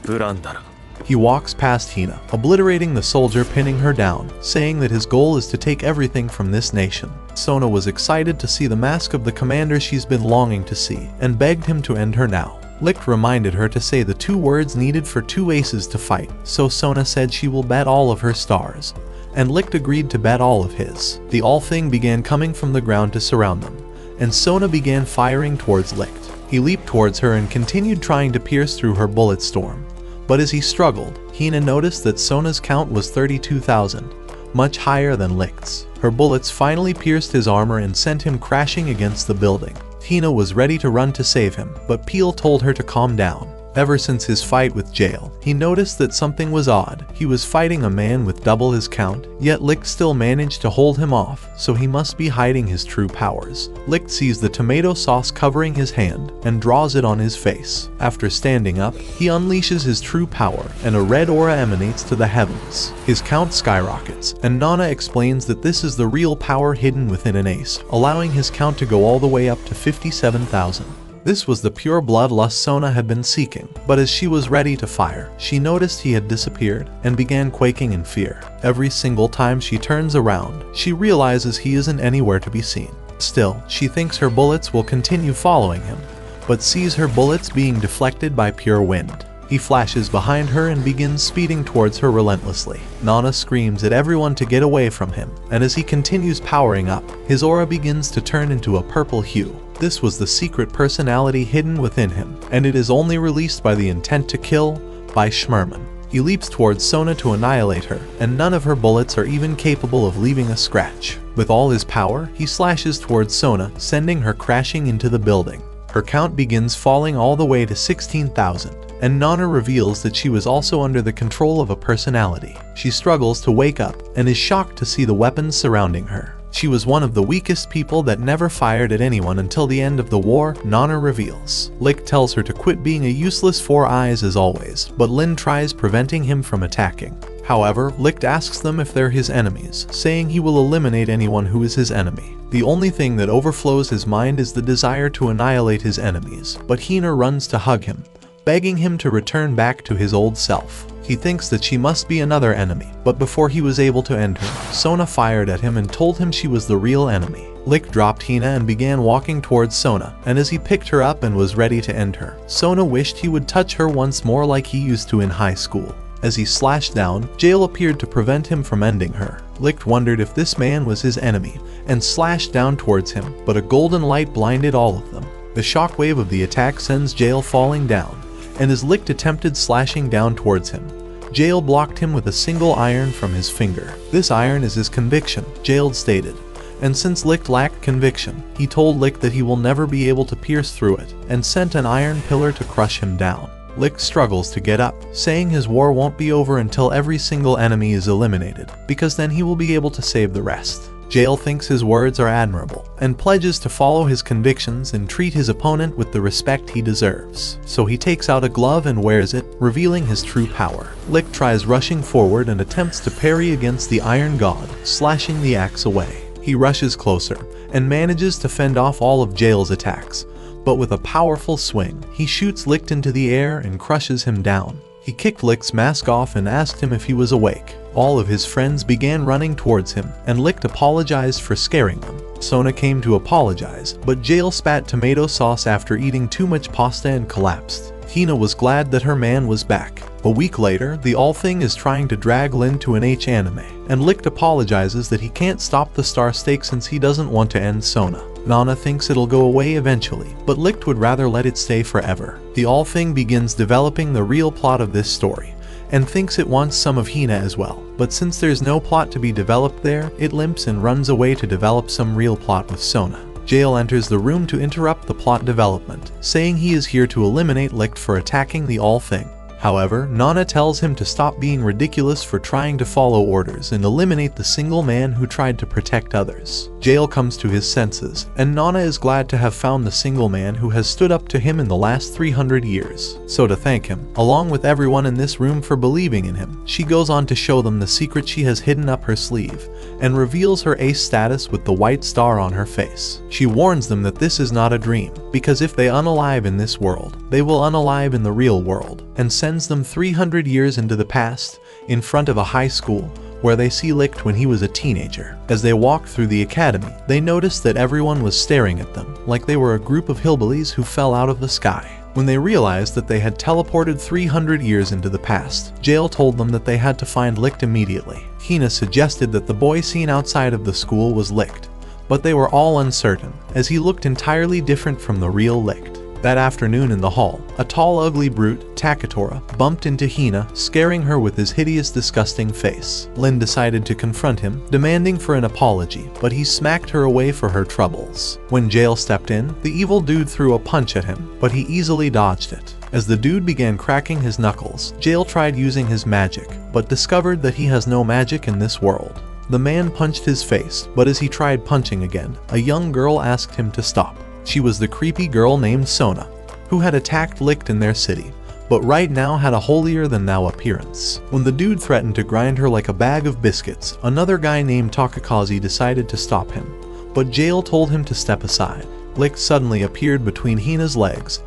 Plunderer. He walks past Hina, obliterating the soldier, pinning her down, saying that his goal is to take everything from this nation. Sona was excited to see the mask of the commander she's been longing to see, and begged him to end her now. Licht reminded her to say the 2 words needed for 2 aces to fight, so Sona said she will bet all of her stars. And Licht agreed to bet all of his. The all thing began coming from the ground to surround them, and Sona began firing towards Licht. He leaped towards her and continued trying to pierce through her bullet storm. But as he struggled, Hina noticed that Sona's count was 32,000, much higher than Licht's. Her bullets finally pierced his armor and sent him crashing against the building. Hina was ready to run to save him, but Peel told her to calm down. Ever since his fight with Jail, he noticed that something was odd. He was fighting a man with double his count, yet Licht still managed to hold him off, so he must be hiding his true powers. Licht sees the tomato sauce covering his hand and draws it on his face. After standing up, he unleashes his true power, and a red aura emanates to the heavens. His count skyrockets, and Nana explains that this is the real power hidden within an ace, allowing his count to go all the way up to 57,000. This was the pure bloodlust Sona had been seeking, but as she was ready to fire, she noticed he had disappeared and began quaking in fear. Every single time she turns around, she realizes he isn't anywhere to be seen. Still, she thinks her bullets will continue following him, but sees her bullets being deflected by pure wind. He flashes behind her and begins speeding towards her relentlessly. Nana screams at everyone to get away from him, and as he continues powering up, his aura begins to turn into a purple hue. This was the secret personality hidden within him, and it is only released by the intent to kill by Schmerman. He leaps towards Sona to annihilate her, and none of her bullets are even capable of leaving a scratch. With all his power, he slashes towards Sona, sending her crashing into the building. Her count begins falling all the way to 16,000. And Nana reveals that she was also under the control of a personality. She struggles to wake up and is shocked to see the weapons surrounding her. She was one of the weakest people that never fired at anyone until the end of the war, Nana reveals. Licht tells her to quit being a useless 4 eyes as always, but Lin tries preventing him from attacking. However, Licht asks them if they're his enemies, saying he will eliminate anyone who is his enemy. The only thing that overflows his mind is the desire to annihilate his enemies, but Hina runs to hug him, begging him to return back to his old self. He thinks that she must be another enemy, but before he was able to end her, Sona fired at him and told him she was the real enemy. Licht dropped Hina and began walking towards Sona, and as he picked her up and was ready to end her, Sona wished he would touch her once more like he used to in high school. As he slashed down, Jail appeared to prevent him from ending her. Licht wondered if this man was his enemy, and slashed down towards him, but a golden light blinded all of them. The shockwave of the attack sends Jail falling down, and as Licht attempted slashing down towards him, Jail blocked him with a single iron from his finger. This iron is his conviction, Jail stated, and since Licht lacked conviction, he told Licht that he will never be able to pierce through it, and sent an iron pillar to crush him down. Licht struggles to get up, saying his war won't be over until every single enemy is eliminated, because then he will be able to save the rest. Jail thinks his words are admirable, and pledges to follow his convictions and treat his opponent with the respect he deserves. So he takes out a glove and wears it, revealing his true power. Licht tries rushing forward and attempts to parry against the Iron God, slashing the axe away. He rushes closer, and manages to fend off all of Jail's attacks, but with a powerful swing, he shoots Licht into the air and crushes him down. He kicked Licht's mask off and asked him if he was awake. All of his friends began running towards him, and Licht apologized for scaring them. Sona came to apologize, but Jail spat tomato sauce after eating too much pasta and collapsed. Hina was glad that her man was back. A week later, the All Thing is trying to drag Lin to an H anime, and Licht apologizes that he can't stop the star stake since he doesn't want to end Sona. Nana thinks it'll go away eventually, but Licht would rather let it stay forever. The All Thing begins developing the real plot of this story, and thinks it wants some of Hina as well. But since there's no plot to be developed there, it limps and runs away to develop some real plot with Sona. Jail enters the room to interrupt the plot development, saying he is here to eliminate Licht for attacking the All Thing. However, Nana tells him to stop being ridiculous for trying to follow orders and eliminate the single man who tried to protect others. Jail comes to his senses, and Nana is glad to have found the single man who has stood up to him in the last 300 years. So to thank him, along with everyone in this room for believing in him, she goes on to show them the secret she has hidden up her sleeve, and reveals her ace status with the white star on her face. She warns them that this is not a dream, because if they unalive in this world, they will unalive in the real world, and sends them 300 years into the past, in front of a high school, where they see Licht when he was a teenager. As they walk through the academy, they notice that everyone was staring at them, like they were a group of hillbillies who fell out of the sky. When they realized that they had teleported 300 years into the past, Jail told them that they had to find Licht immediately. Hina suggested that the boy seen outside of the school was Licht, but they were all uncertain, as he looked entirely different from the real Licht. That afternoon in the hall, a tall ugly brute, Takatora, bumped into Hina, scaring her with his hideous disgusting face. Lin decided to confront him, demanding for an apology, but he smacked her away for her troubles. When Jail stepped in, the evil dude threw a punch at him, but he easily dodged it. As the dude began cracking his knuckles, Jail tried using his magic, but discovered that he has no magic in this world. The man punched his face, but as he tried punching again, a young girl asked him to stop. She was the creepy girl named Sona, who had attacked Licht in their city, but right now had a holier-than-thou appearance. When the dude threatened to grind her like a bag of biscuits, another guy named Takakazi decided to stop him, but Jail told him to step aside. Licht suddenly appeared between Hina's legs.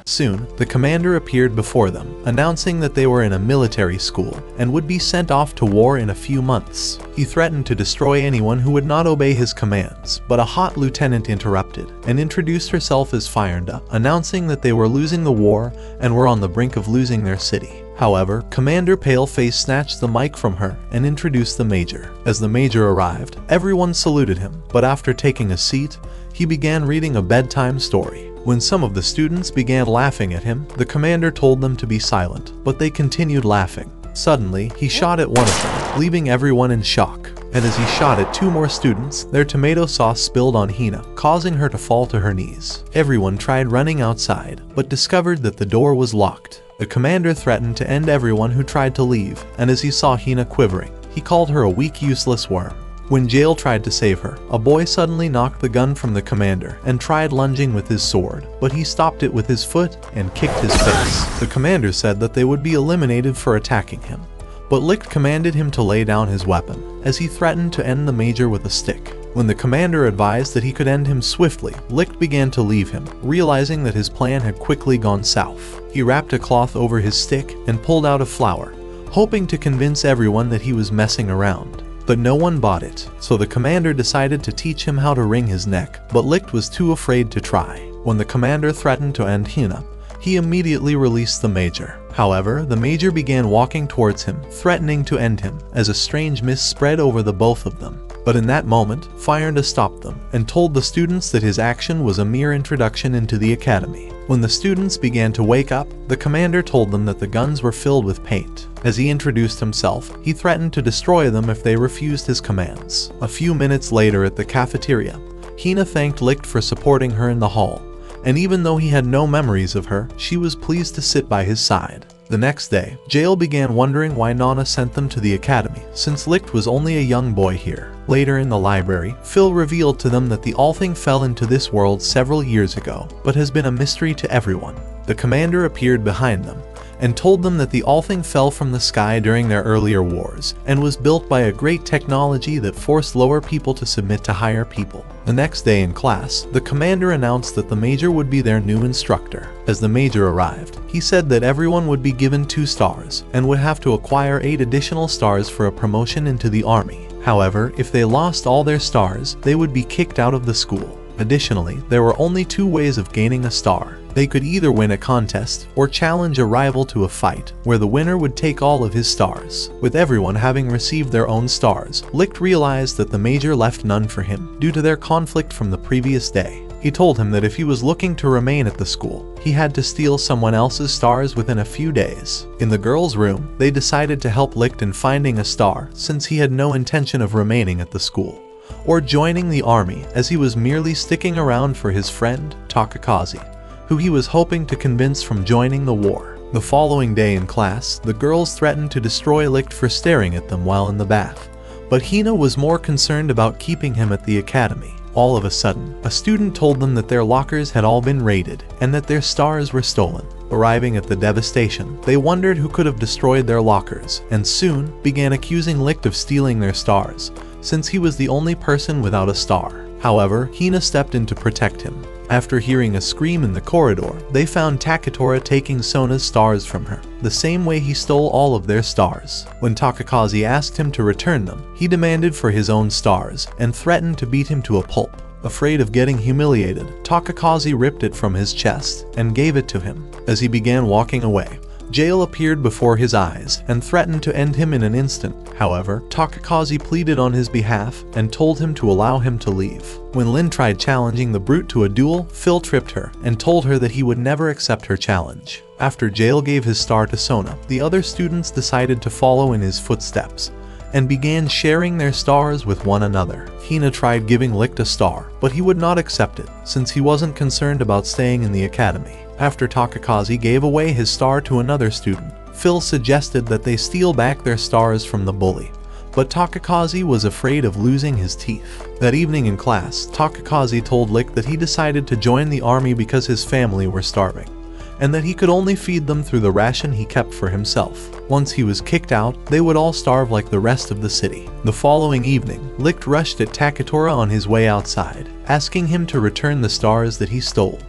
Soon, the commander appeared before them, announcing that they were in a military school and would be sent off to war in a few months. He threatened to destroy anyone who would not obey his commands, but a hot lieutenant interrupted and introduced herself as Fyrnda, announcing that they were losing the war and were on the brink of losing their city. However, Commander Paleface snatched the mic from her and introduced the Major. As the Major arrived, everyone saluted him, but after taking a seat, he began reading a bedtime story. When some of the students began laughing at him, the commander told them to be silent, but they continued laughing. Suddenly, he shot at one of them, leaving everyone in shock. And as he shot at two more students, their tomato sauce spilled on Hina, causing her to fall to her knees. Everyone tried running outside, but discovered that the door was locked. The commander threatened to end everyone who tried to leave, and as he saw Hina quivering, he called her a weak, useless worm. When Jail tried to save her, a boy suddenly knocked the gun from the commander and tried lunging with his sword, but he stopped it with his foot and kicked his face. The commander said that they would be eliminated for attacking him, but Licht commanded him to lay down his weapon, as he threatened to end the Major with a stick. When the commander advised that he could end him swiftly, Licht began to leave him, realizing that his plan had quickly gone south. He wrapped a cloth over his stick and pulled out a flower, hoping to convince everyone that he was messing around. But no one bought it, so the commander decided to teach him how to wring his neck, but Licht was too afraid to try. When the commander threatened to end Hina, he immediately released the Major. However, the Major began walking towards him, threatening to end him, as a strange mist spread over the both of them. But in that moment, Fyrnda stopped them and told the students that his action was a mere introduction into the academy. When the students began to wake up, the commander told them that the guns were filled with paint. As he introduced himself, he threatened to destroy them if they refused his commands. A few minutes later at the cafeteria, Hina thanked Licht for supporting her in the hall, and even though he had no memories of her, she was pleased to sit by his side. The next day, Jail began wondering why Nana sent them to the academy, since Licht was only a young boy here. Later in the library, Phil revealed to them that the All-Thing fell into this world several years ago, but has been a mystery to everyone. The commander appeared behind them, and told them that the All-Thing fell from the sky during their earlier wars, and was built by a great technology that forced lower people to submit to higher people. The next day in class, the commander announced that the Major would be their new instructor. As the Major arrived, he said that everyone would be given 2 stars, and would have to acquire 8 additional stars for a promotion into the army. However, if they lost all their stars, they would be kicked out of the school. Additionally, there were only 2 ways of gaining a star. They could either win a contest or challenge a rival to a fight, where the winner would take all of his stars. With everyone having received their own stars, Licht realized that the Major left none for him due to their conflict from the previous day. He told him that if he was looking to remain at the school, he had to steal someone else's stars within a few days. In the girls' room, they decided to help Licht in finding a star, since he had no intention of remaining at the school or joining the army, as he was merely sticking around for his friend, Takakazi, who he was hoping to convince from joining the war. The following day in class, the girls threatened to destroy Licht for staring at them while in the bath, but Hina was more concerned about keeping him at the academy. All of a sudden, a student told them that their lockers had all been raided and that their stars were stolen. Arriving at the devastation, they wondered who could have destroyed their lockers, and soon began accusing Licht of stealing their stars, since he was the only person without a star. However, Hina stepped in to protect him. After hearing a scream in the corridor, they found Takatoura taking Sona's stars from her, the same way he stole all of their stars. When Takakazi asked him to return them, he demanded for his own stars and threatened to beat him to a pulp. Afraid of getting humiliated, Takakazi ripped it from his chest and gave it to him. As he began walking away, Jail appeared before his eyes and threatened to end him in an instant. However, Takakazi pleaded on his behalf and told him to allow him to leave. When Lin tried challenging the brute to a duel, Phil tripped her and told her that he would never accept her challenge. After Jail gave his star to Sona, the other students decided to follow in his footsteps and began sharing their stars with one another. Hina tried giving Licht a star, but he would not accept it since he wasn't concerned about staying in the academy. After Takakazi gave away his star to another student, Phil suggested that they steal back their stars from the bully, but Takakazi was afraid of losing his teeth. That evening in class, Takakazi told Licht that he decided to join the army because his family were starving, and that he could only feed them through the ration he kept for himself. Once he was kicked out, they would all starve like the rest of the city. The following evening, Licht rushed at Takatoura on his way outside, asking him to return the stars that he stole,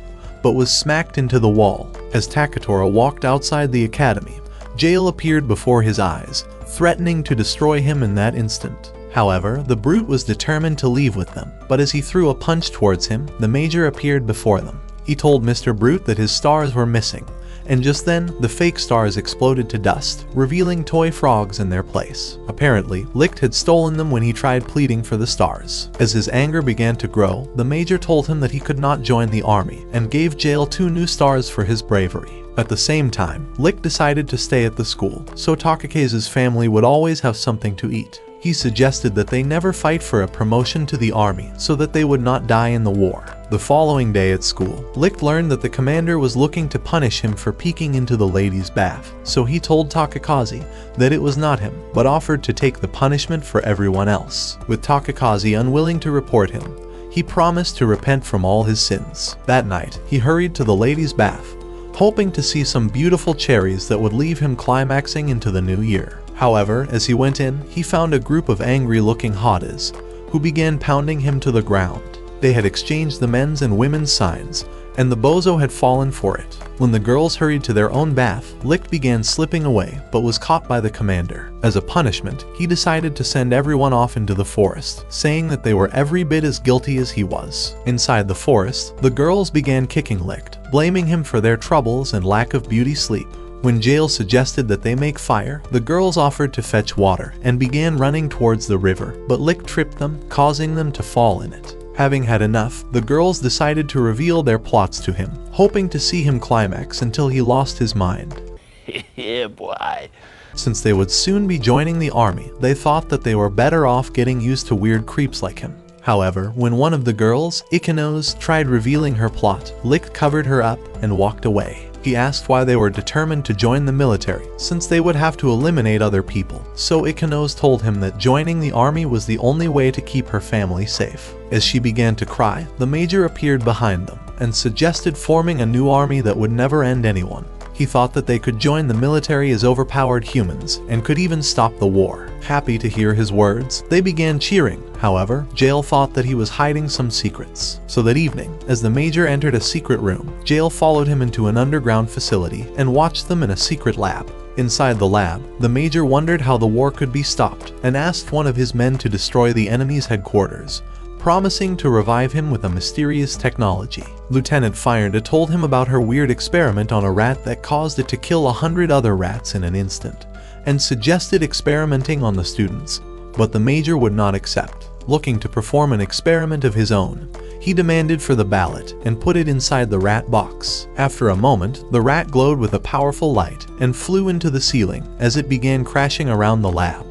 but was smacked into the wall. As Takatoura walked outside the academy, Jail appeared before his eyes, threatening to destroy him in that instant. However, the brute was determined to leave with them, but as he threw a punch towards him, the major appeared before them. He told Mr. Brute that his stars were missing, and just then, the fake stars exploded to dust, revealing toy frogs in their place. Apparently, Licht had stolen them when he tried pleading for the stars. As his anger began to grow, the major told him that he could not join the army, and gave Jail 2 new stars for his bravery. At the same time, Licht decided to stay at the school, so Takakazi's family would always have something to eat. He suggested that they never fight for a promotion to the army so that they would not die in the war. The following day at school, Licht learned that the commander was looking to punish him for peeking into the ladies' bath, so he told Takakazi that it was not him, but offered to take the punishment for everyone else. With Takakazi unwilling to report him, he promised to repent from all his sins. That night, he hurried to the ladies' bath, hoping to see some beautiful cherries that would leave him climaxing into the new year. However, as he went in, he found a group of angry-looking hottas who began pounding him to the ground. They had exchanged the men's and women's signs, and the bozo had fallen for it. When the girls hurried to their own bath, Licht began slipping away, but was caught by the commander. As a punishment, he decided to send everyone off into the forest, saying that they were every bit as guilty as he was. Inside the forest, the girls began kicking Licht, blaming him for their troubles and lack of beauty sleep. When Jail suggested that they make fire, the girls offered to fetch water and began running towards the river, but Licht tripped them, causing them to fall in it. Having had enough, the girls decided to reveal their plots to him, hoping to see him climax until he lost his mind. Yeah, boy. Since they would soon be joining the army, they thought that they were better off getting used to weird creeps like him. However, when one of the girls, Ikenos, tried revealing her plot, Licht covered her up and walked away. He asked why they were determined to join the military, since they would have to eliminate other people, so Ikenos told him that joining the army was the only way to keep her family safe. As she began to cry, the major appeared behind them, and suggested forming a new army that would never end anyone. He thought that they could join the military as overpowered humans, and could even stop the war. Happy to hear his words, they began cheering. However, Jail thought that he was hiding some secrets. So that evening, as the major entered a secret room, Jail followed him into an underground facility and watched them in a secret lab. Inside the lab, the major wondered how the war could be stopped, and asked one of his men to destroy the enemy's headquarters, promising to revive him with a mysterious technology. Lieutenant Firenda told him about her weird experiment on a rat that caused it to kill 100 other rats in an instant, and suggested experimenting on the students, but the major would not accept. Looking to perform an experiment of his own, he demanded for the ballot and put it inside the rat box. After a moment, the rat glowed with a powerful light and flew into the ceiling as it began crashing around the lab.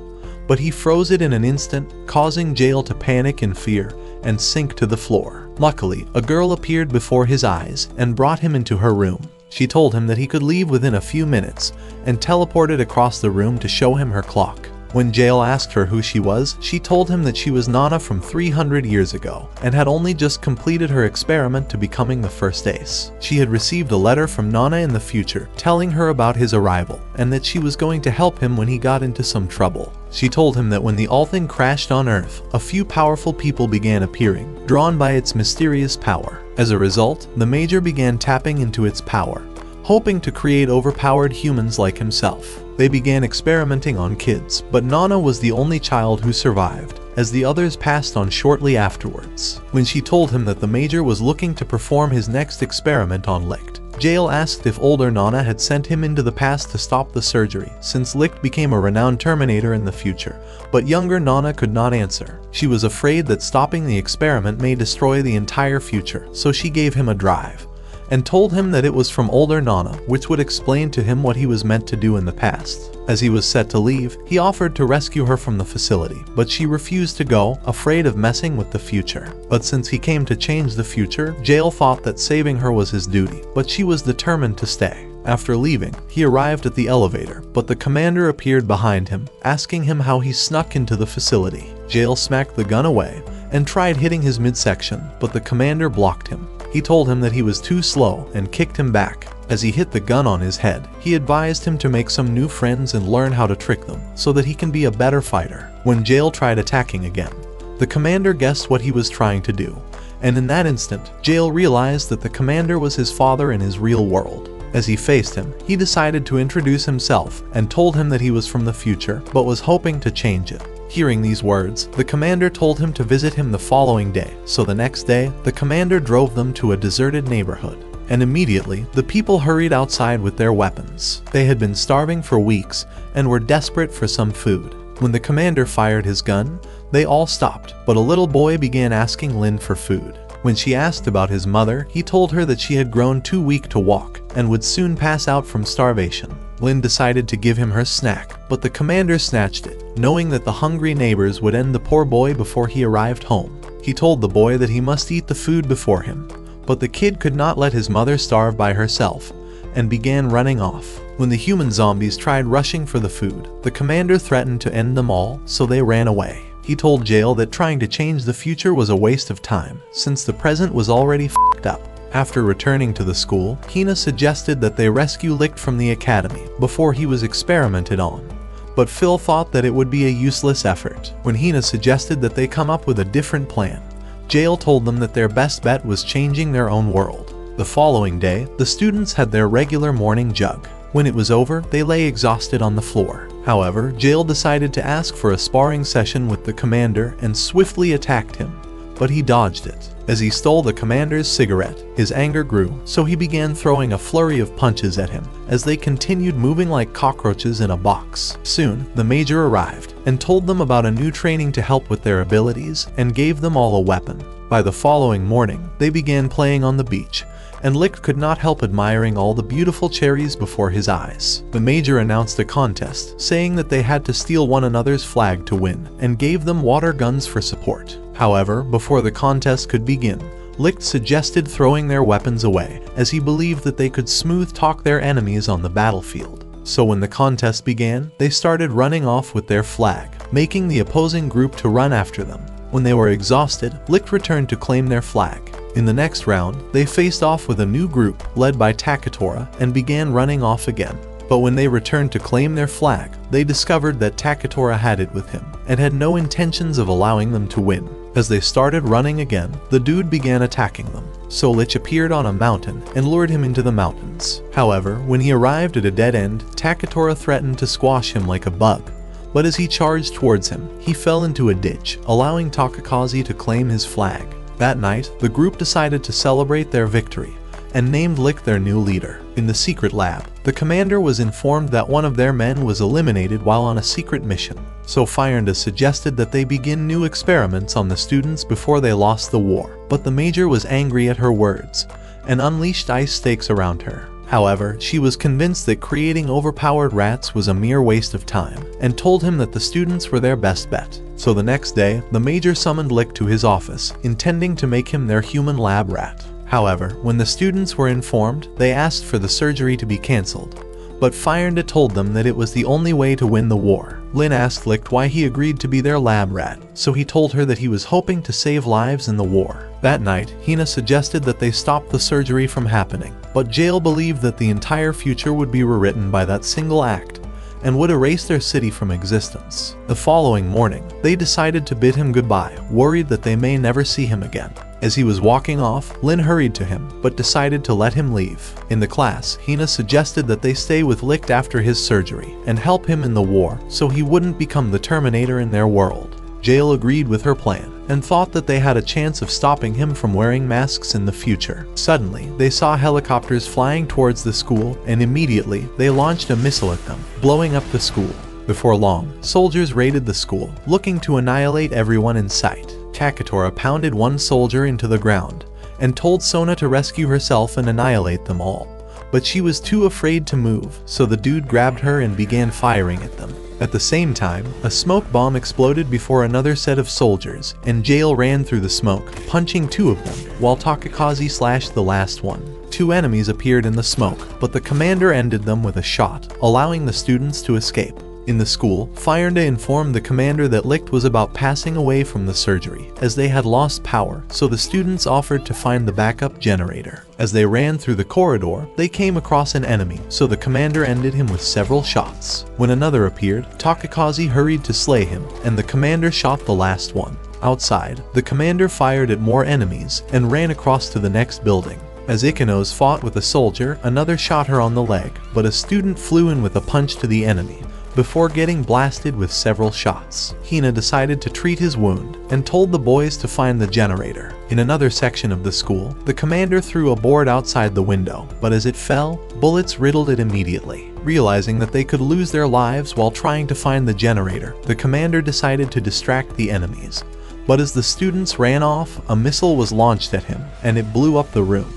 But he froze it in an instant, causing Jail to panic in fear and sink to the floor. Luckily, a girl appeared before his eyes and brought him into her room. She told him that he could leave within a few minutes and teleported across the room to show him her clock. When Jail asked her who she was, she told him that she was Nana from 300 years ago and had only just completed her experiment to becoming the first ace. She had received a letter from Nana in the future telling her about his arrival and that she was going to help him when he got into some trouble. She told him that when the All-Thing crashed on Earth, a few powerful people began appearing, drawn by its mysterious power. As a result, the Major began tapping into its power, hoping to create overpowered humans like himself. They began experimenting on kids, but Nana was the only child who survived, as the others passed on shortly afterwards. When she told him that the Major was looking to perform his next experiment on Licht, Jael asked if older Nana had sent him into the past to stop the surgery, since Licht became a renowned Terminator in the future, but younger Nana could not answer. She was afraid that stopping the experiment may destroy the entire future, so she gave him a drive, and told him that it was from older Nana, which would explain to him what he was meant to do in the past. As he was set to leave, he offered to rescue her from the facility, but she refused to go, afraid of messing with the future. But since he came to change the future, Jael thought that saving her was his duty, but she was determined to stay. After leaving, he arrived at the elevator, but the commander appeared behind him, asking him how he snuck into the facility. Jael smacked the gun away and tried hitting his midsection, but the commander blocked him. He told him that he was too slow and kicked him back. As he hit the gun on his head, he advised him to make some new friends and learn how to trick them, so that he can be a better fighter. When Jael tried attacking again, the commander guessed what he was trying to do, and in that instant, Jael realized that the commander was his father in his real world. As he faced him, he decided to introduce himself and told him that he was from the future, but was hoping to change it. Hearing these words, the commander told him to visit him the following day, so the next day, the commander drove them to a deserted neighborhood. And immediately, the people hurried outside with their weapons. They had been starving for weeks and were desperate for some food. When the commander fired his gun, they all stopped, but a little boy began asking Lin for food. When she asked about his mother, he told her that she had grown too weak to walk and would soon pass out from starvation. Lin decided to give him her snack, but the commander snatched it, knowing that the hungry neighbors would end the poor boy before he arrived home. He told the boy that he must eat the food before him, but the kid could not let his mother starve by herself, and began running off. When the human zombies tried rushing for the food, the commander threatened to end them all, so they ran away. He told Jael that trying to change the future was a waste of time, since the present was already f***ed up. After returning to the school, Hina suggested that they rescue Licht from the academy before he was experimented on. But Phil thought that it would be a useless effort. When Hina suggested that they come up with a different plan, Jael told them that their best bet was changing their own world. The following day, the students had their regular morning jug. When it was over, they lay exhausted on the floor. However, Jael decided to ask for a sparring session with the commander and swiftly attacked him, but he dodged it. As he stole the commander's cigarette, his anger grew, so he began throwing a flurry of punches at him, as they continued moving like cockroaches in a box. Soon, the major arrived, and told them about a new training to help with their abilities, and gave them all a weapon. By the following morning, they began playing on the beach, and Licht could not help admiring all the beautiful cherries before his eyes. The major announced a contest, saying that they had to steal one another's flag to win, and gave them water guns for support. However, before the contest could begin, Licht suggested throwing their weapons away, as he believed that they could smooth talk their enemies on the battlefield. So when the contest began, they started running off with their flag, making the opposing group to run after them. When they were exhausted, Licht returned to claim their flag. In the next round, they faced off with a new group, led by Takatora, and began running off again. But when they returned to claim their flag, they discovered that Takatora had it with him, and had no intentions of allowing them to win. As they started running again, the dude began attacking them. So Lich appeared on a mountain and lured him into the mountains. However, when he arrived at a dead end, Takatora threatened to squash him like a bug. But as he charged towards him, he fell into a ditch, allowing Takakazi to claim his flag. That night, the group decided to celebrate their victory, and named Licht their new leader. In the secret lab, the commander was informed that one of their men was eliminated while on a secret mission. So Fyrnda suggested that they begin new experiments on the students before they lost the war. But the major was angry at her words, and unleashed ice stakes around her. However, she was convinced that creating overpowered rats was a mere waste of time, and told him that the students were their best bet. So the next day, the major summoned Licht to his office, intending to make him their human lab rat. However, when the students were informed, they asked for the surgery to be cancelled. But Fyrnda told them that it was the only way to win the war. Lin asked Licht why he agreed to be their lab rat, so he told her that he was hoping to save lives in the war. That night, Hina suggested that they stop the surgery from happening, but Jael believed that the entire future would be rewritten by that single act, and would erase their city from existence. The following morning, they decided to bid him goodbye, worried that they may never see him again. As he was walking off, Lin hurried to him, but decided to let him leave. In the class, Hina suggested that they stay with Licht after his surgery and help him in the war so he wouldn't become the Terminator in their world. Jael agreed with her plan and thought that they had a chance of stopping him from wearing masks in the future. Suddenly, they saw helicopters flying towards the school, and immediately they launched a missile at them, blowing up the school. Before long, soldiers raided the school, looking to annihilate everyone in sight. Kaketora pounded one soldier into the ground and told Sona to rescue herself and annihilate them all. But she was too afraid to move, so the dude grabbed her and began firing at them. At the same time, a smoke bomb exploded before another set of soldiers, and Jael ran through the smoke, punching two of them, while Takakazi slashed the last one. Two enemies appeared in the smoke, but the commander ended them with a shot, allowing the students to escape. In the school, Fyrnda informed the commander that Licht was about passing away from the surgery, as they had lost power, so the students offered to find the backup generator. As they ran through the corridor, they came across an enemy, so the commander ended him with several shots. When another appeared, Takakazi hurried to slay him, and the commander shot the last one. Outside, the commander fired at more enemies and ran across to the next building. As Ikanos fought with a soldier, another shot her on the leg, but a student flew in with a punch to the enemy before getting blasted with several shots. Hina decided to treat his wound and told the boys to find the generator. In another section of the school, the commander threw a board outside the window, but as it fell, bullets riddled it immediately. Realizing that they could lose their lives while trying to find the generator, the commander decided to distract the enemies. But as the students ran off, a missile was launched at him, and it blew up the room.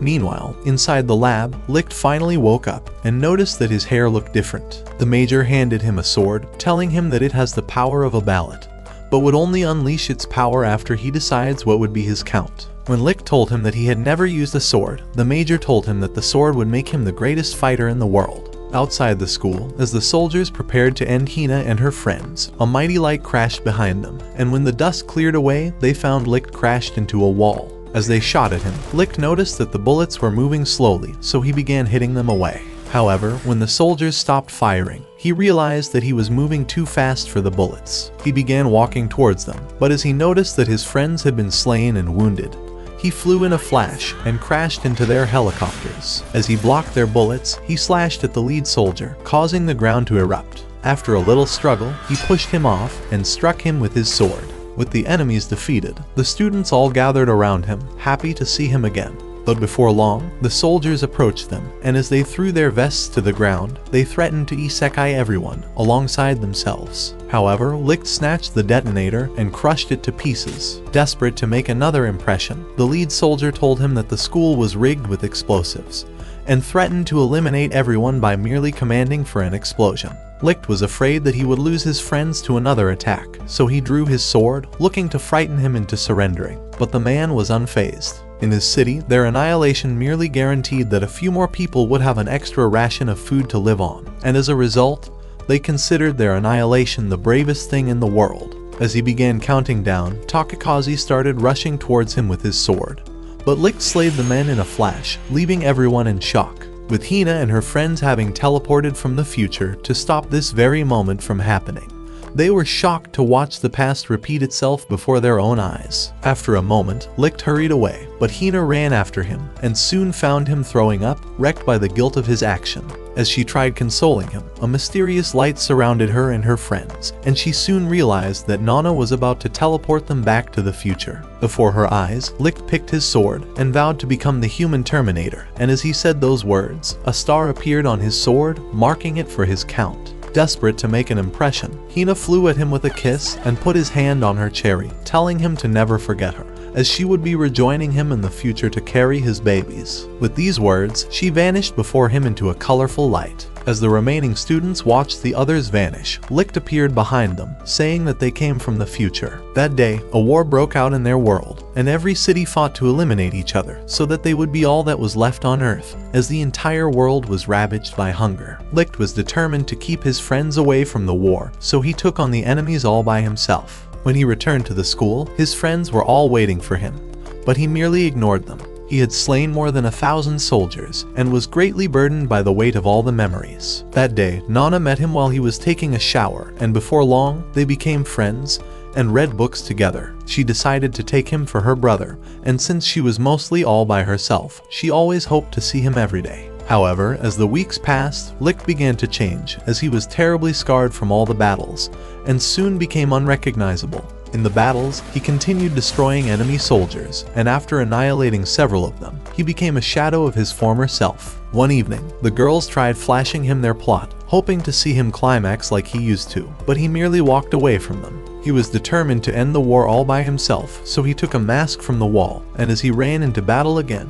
Meanwhile, inside the lab, Licht finally woke up and noticed that his hair looked different. The major handed him a sword, telling him that it has the power of a ballot, but would only unleash its power after he decides what would be his count. When Licht told him that he had never used a sword, the major told him that the sword would make him the greatest fighter in the world. Outside the school, as the soldiers prepared to end Hina and her friends, a mighty light crashed behind them, and when the dust cleared away, they found Licht crashed into a wall. As they shot at him, Licht noticed that the bullets were moving slowly, so he began hitting them away. However, when the soldiers stopped firing, he realized that he was moving too fast for the bullets. He began walking towards them, but as he noticed that his friends had been slain and wounded, he flew in a flash and crashed into their helicopters. As he blocked their bullets, he slashed at the lead soldier, causing the ground to erupt. After a little struggle, he pushed him off and struck him with his sword. With the enemies defeated, the students all gathered around him, happy to see him again. But before long, the soldiers approached them, and as they threw their vests to the ground, they threatened to isekai everyone, alongside themselves. However, Licht snatched the detonator and crushed it to pieces. Desperate to make another impression, the lead soldier told him that the school was rigged with explosives, and threatened to eliminate everyone by merely commanding for an explosion. Licht was afraid that he would lose his friends to another attack, so he drew his sword, looking to frighten him into surrendering. But the man was unfazed. In his city, their annihilation merely guaranteed that a few more people would have an extra ration of food to live on, and as a result, they considered their annihilation the bravest thing in the world. As he began counting down, Takakazi started rushing towards him with his sword. But Licht slayed the men in a flash, leaving everyone in shock, with Hina and her friends having teleported from the future to stop this very moment from happening. They were shocked to watch the past repeat itself before their own eyes. After a moment, Licht hurried away, but Hina ran after him and soon found him throwing up, wrecked by the guilt of his action. As she tried consoling him, a mysterious light surrounded her and her friends, and she soon realized that Nana was about to teleport them back to the future. Before her eyes, Licht picked his sword and vowed to become the human Terminator, and as he said those words, a star appeared on his sword, marking it for his count. Desperate to make an impression, Hina flew at him with a kiss and put his hand on her cherry, telling him to never forget her, as she would be rejoining him in the future to carry his babies. With these words, she vanished before him into a colorful light. As the remaining students watched the others vanish, Licht appeared behind them, saying that they came from the future. That day, a war broke out in their world, and every city fought to eliminate each other, so that they would be all that was left on Earth, as the entire world was ravaged by hunger. Licht was determined to keep his friends away from the war, so he took on the enemies all by himself. When he returned to the school, his friends were all waiting for him, but he merely ignored them. He had slain more than 1,000 soldiers and was greatly burdened by the weight of all the memories. That day, Nana met him while he was taking a shower, and before long, they became friends and read books together. She decided to take him for her brother, and since she was mostly all by herself, she always hoped to see him every day. However, as the weeks passed, Licht began to change, as he was terribly scarred from all the battles, and soon became unrecognizable. In the battles, he continued destroying enemy soldiers, and after annihilating several of them, he became a shadow of his former self. One evening, the girls tried flashing him their plot, hoping to see him climax like he used to, but he merely walked away from them. He was determined to end the war all by himself, so he took a mask from the wall, and as he ran into battle again,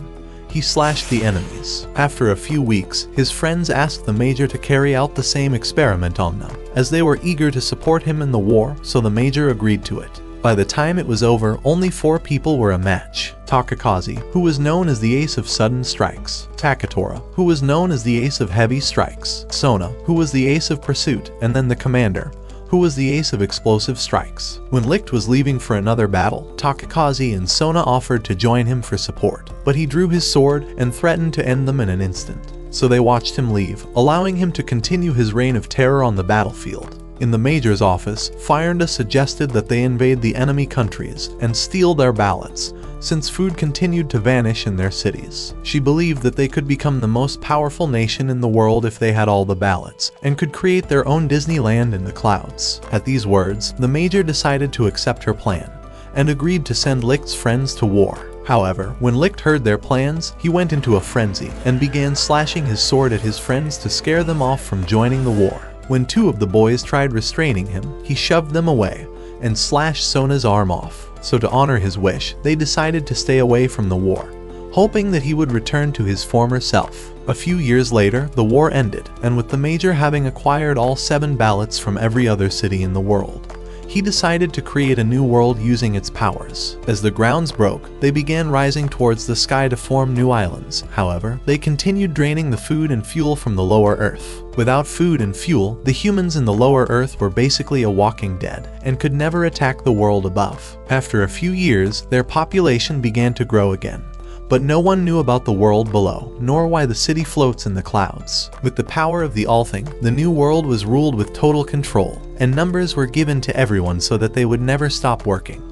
he slashed the enemies. After a few weeks, his friends asked the Major to carry out the same experiment on them, as they were eager to support him in the war, so the Major agreed to it. By the time it was over, only 4 people were a match. Takakazi, who was known as the ace of sudden strikes, Takatora, who was known as the ace of heavy strikes, Sona, who was the ace of pursuit, and then the commander, who was the ace of explosive strikes. When Licht was leaving for another battle, Takakazi and Sona offered to join him for support, but he drew his sword and threatened to end them in an instant. So they watched him leave, allowing him to continue his reign of terror on the battlefield. In the Major's office, Fyrnda suggested that they invade the enemy countries and steal their ballots, since food continued to vanish in their cities. She believed that they could become the most powerful nation in the world if they had all the ballots, and could create their own Disneyland in the clouds. At these words, the Major decided to accept her plan, and agreed to send Licht's friends to war. However, when Licht heard their plans, he went into a frenzy, and began slashing his sword at his friends to scare them off from joining the war. When 2 of the boys tried restraining him, he shoved them away, and slashed Sona's arm off. So to honor his wish, they decided to stay away from the war, hoping that he would return to his former self. A few years later, the war ended, and with the Major having acquired all 7 ballots from every other city in the world, he decided to create a new world using its powers. As the grounds broke, they began rising towards the sky to form new islands. However, they continued draining the food and fuel from the lower Earth. Without food and fuel, the humans in the lower Earth were basically a walking dead, and could never attack the world above. After a few years, their population began to grow again. But no one knew about the world below, nor why the city floats in the clouds. With the power of the All-Thing, the new world was ruled with total control, and numbers were given to everyone so that they would never stop working,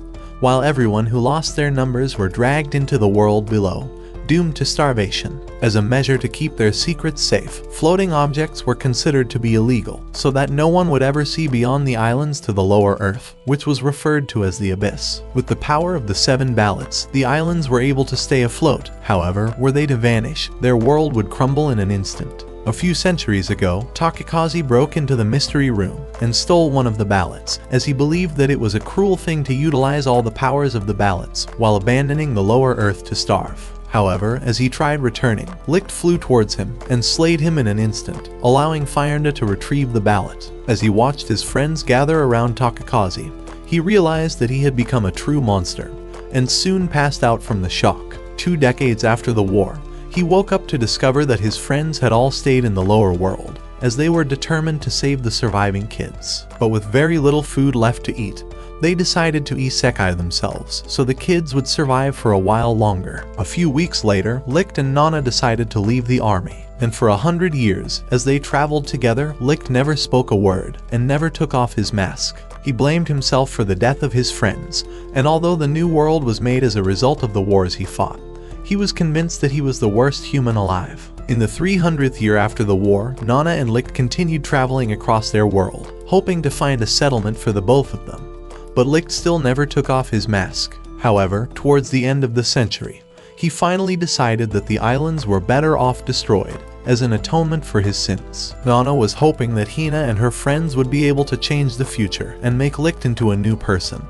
while everyone who lost their numbers were dragged into the world below, doomed to starvation. As a measure to keep their secrets safe, floating objects were considered to be illegal, so that no one would ever see beyond the islands to the lower Earth, which was referred to as the Abyss. With the power of the 7 ballots, the islands were able to stay afloat. However, were they to vanish, their world would crumble in an instant. A few centuries ago, Takakazi broke into the mystery room and stole one of the ballots, as he believed that it was a cruel thing to utilize all the powers of the ballots while abandoning the lower Earth to starve. However, as he tried returning, Licht flew towards him and slayed him in an instant, allowing Fyrnda to retrieve the ballot. As he watched his friends gather around Takakazi, he realized that he had become a true monster, and soon passed out from the shock. 2 decades after the war, he woke up to discover that his friends had all stayed in the lower world, as they were determined to save the surviving kids. But with very little food left to eat, they decided to isekai themselves, so the kids would survive for a while longer. A few weeks later, Licht and Nana decided to leave the army, and for 100 years, as they traveled together, Licht never spoke a word, and never took off his mask. He blamed himself for the death of his friends, and although the new world was made as a result of the wars he fought, he was convinced that he was the worst human alive. In the 300th year after the war, Nana and Licht continued traveling across their world, hoping to find a settlement for the both of them. But Licht still never took off his mask. However, towards the end of the century, he finally decided that the islands were better off destroyed, as an atonement for his sins. Nana was hoping that Hina and her friends would be able to change the future and make Licht into a new person.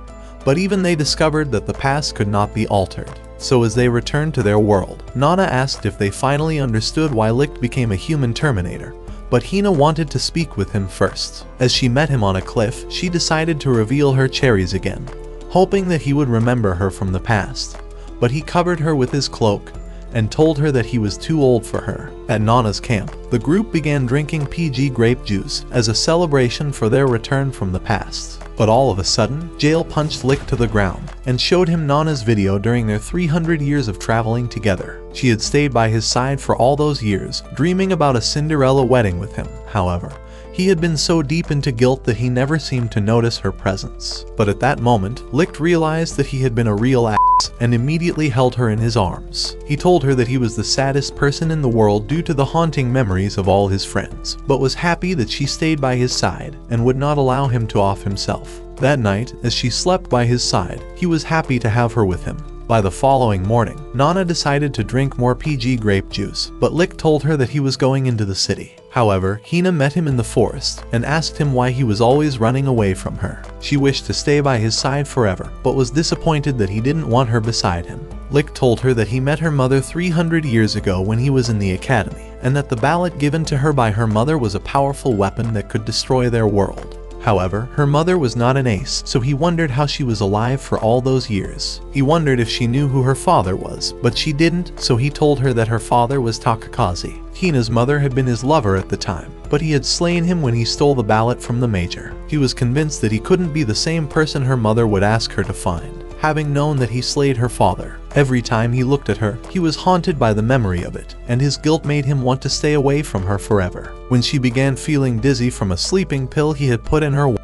But even they discovered that the past could not be altered. So as they returned to their world, Nana asked if they finally understood why Licht became a human Terminator. But Hina wanted to speak with him first. As she met him on a cliff, she decided to reveal her cherries again, hoping that he would remember her from the past. But he covered her with his cloak, and told her that he was too old for her. At Nana's camp, the group began drinking PG grape juice as a celebration for their return from the past. But all of a sudden, Jail punched Lick to the ground and showed him Nana's video during their 300 years of traveling together. She had stayed by his side for all those years, dreaming about a Cinderella wedding with him. However, he had been so deep into guilt that he never seemed to notice her presence. But at that moment, Licht realized that he had been a real ass and immediately held her in his arms. He told her that he was the saddest person in the world due to the haunting memories of all his friends, but was happy that she stayed by his side and would not allow him to off himself. That night, as she slept by his side, he was happy to have her with him. By the following morning, Nana decided to drink more PG grape juice, but Lick told her that he was going into the city. However, Hina met him in the forest and asked him why he was always running away from her. She wished to stay by his side forever, but was disappointed that he didn't want her beside him. Lick told her that he met her mother 300 years ago when he was in the academy, and that the ballot given to her by her mother was a powerful weapon that could destroy their world. However, her mother was not an ace, so he wondered how she was alive for all those years. He wondered if she knew who her father was, but she didn't, so he told her that her father was Takakaze. Hina's mother had been his lover at the time, but he had slain him when he stole the ballot from the major. He was convinced that he couldn't be the same person her mother would ask her to find, having known that he slayed her father. Every time he looked at her, he was haunted by the memory of it, and his guilt made him want to stay away from her forever. When she began feeling dizzy from a sleeping pill he had put in her,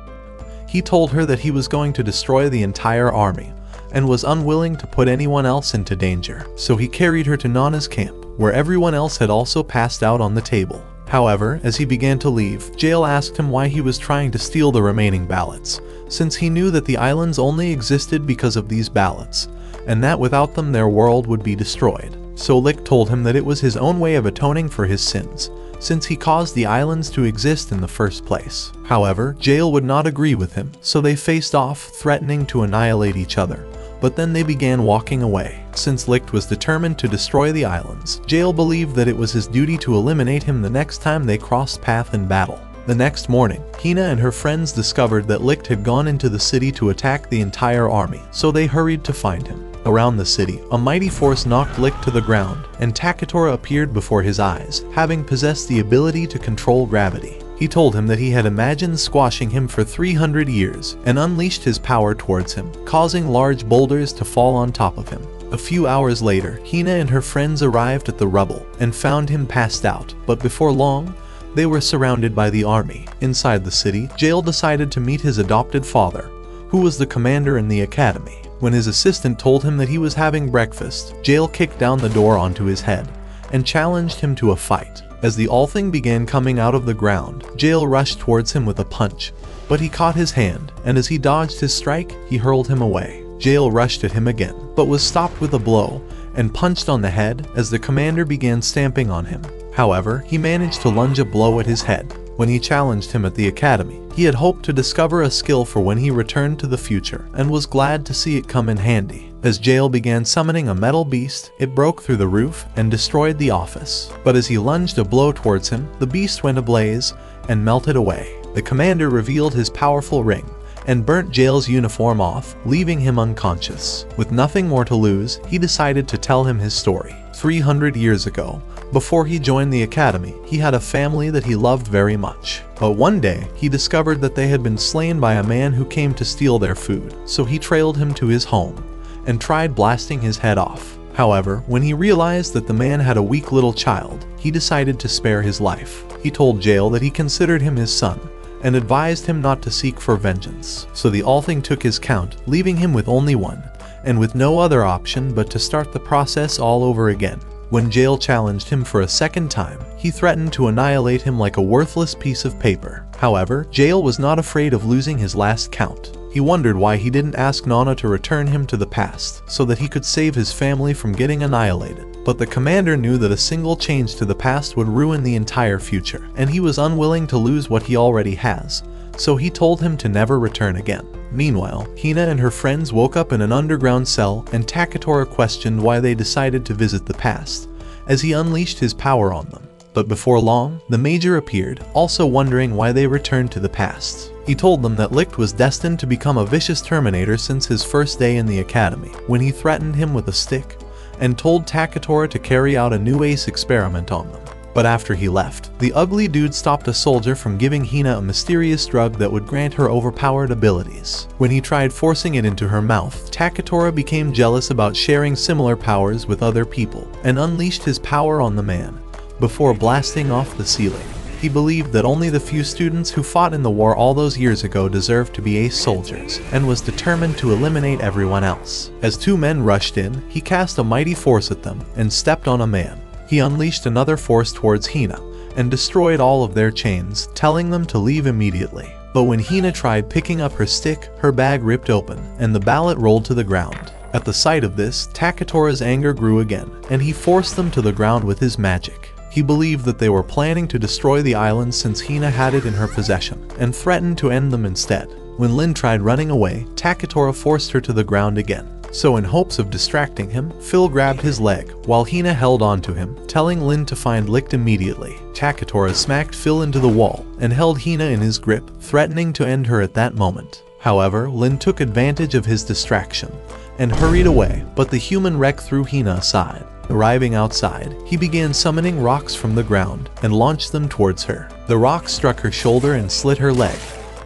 he told her that he was going to destroy the entire army, and was unwilling to put anyone else into danger. So he carried her to Nana's camp, where everyone else had also passed out on the table. However, as he began to leave, Jail asked him why he was trying to steal the remaining ballots, since he knew that the islands only existed because of these ballots, and that without them their world would be destroyed. So Lick told him that it was his own way of atoning for his sins, since he caused the islands to exist in the first place. However, Jail would not agree with him, so they faced off, threatening to annihilate each other. But then they began walking away. Since Licht was determined to destroy the islands, Jail believed that it was his duty to eliminate him the next time they crossed path in battle. The next morning, Hina and her friends discovered that Licht had gone into the city to attack the entire army, so they hurried to find him. Around the city, a mighty force knocked Licht to the ground, and Takatora appeared before his eyes, having possessed the ability to control gravity. He told him that he had imagined squashing him for 300 years, and unleashed his power towards him, causing large boulders to fall on top of him. A few hours later, Hina and her friends arrived at the rubble, and found him passed out, but before long, they were surrounded by the army. Inside the city, Jail decided to meet his adopted father, who was the commander in the academy. When his assistant told him that he was having breakfast, Jail kicked down the door onto his head, and challenged him to a fight. As the all-thing began coming out of the ground, Jail rushed towards him with a punch, but he caught his hand, and as he dodged his strike, he hurled him away. Jail rushed at him again, but was stopped with a blow, and punched on the head as the commander began stamping on him. However, he managed to lunge a blow at his head. When he challenged him at the academy, he had hoped to discover a skill for when he returned to the future, and was glad to see it come in handy. As Jail began summoning a metal beast, it broke through the roof and destroyed the office. But as he lunged a blow towards him, the beast went ablaze and melted away. The commander revealed his powerful ring, and burnt Jail's uniform off, leaving him unconscious. With nothing more to lose, he decided to tell him his story. 300 years ago, before he joined the academy, he had a family that he loved very much. But one day, he discovered that they had been slain by a man who came to steal their food, so he trailed him to his home, and tried blasting his head off. However, when he realized that the man had a weak little child, he decided to spare his life. He told Jail that he considered him his son, and advised him not to seek for vengeance. So the all-thing took his count, leaving him with only one, and with no other option but to start the process all over again. When Jail challenged him for a second time, he threatened to annihilate him like a worthless piece of paper. However, Jail was not afraid of losing his last count. He wondered why he didn't ask Nana to return him to the past, so that he could save his family from getting annihilated. But the commander knew that a single change to the past would ruin the entire future, and he was unwilling to lose what he already has, so he told him to never return again. Meanwhile, Hina and her friends woke up in an underground cell, and Takatora questioned why they decided to visit the past, as he unleashed his power on them. But before long, the Major appeared, also wondering why they returned to the past. He told them that Licht was destined to become a vicious Terminator since his first day in the academy, when he threatened him with a stick, and told Takatora to carry out a new ace experiment on them. But after he left, the ugly dude stopped a soldier from giving Hina a mysterious drug that would grant her overpowered abilities. When he tried forcing it into her mouth, Taketora became jealous about sharing similar powers with other people and unleashed his power on the man before blasting off the ceiling. He believed that only the few students who fought in the war all those years ago deserved to be ace soldiers, and was determined to eliminate everyone else. As two men rushed in, he cast a mighty force at them and stepped on a man. He unleashed another force towards Hina and destroyed all of their chains, telling them to leave immediately. But when Hina tried picking up her stick, her bag ripped open and the ballot rolled to the ground. At the sight of this, Taketora's anger grew again, and he forced them to the ground with his magic. He believed that they were planning to destroy the island since Hina had it in her possession, and threatened to end them instead. When Lin tried running away, Taketora forced her to the ground again. So in hopes of distracting him, Phil grabbed his leg, while Hina held on to him, telling Lin to find Licht immediately. Taketora smacked Phil into the wall, and held Hina in his grip, threatening to end her at that moment. However, Lin took advantage of his distraction, and hurried away, but the human wreck threw Hina aside. Arriving outside, he began summoning rocks from the ground, and launched them towards her. The rock struck her shoulder and slit her leg,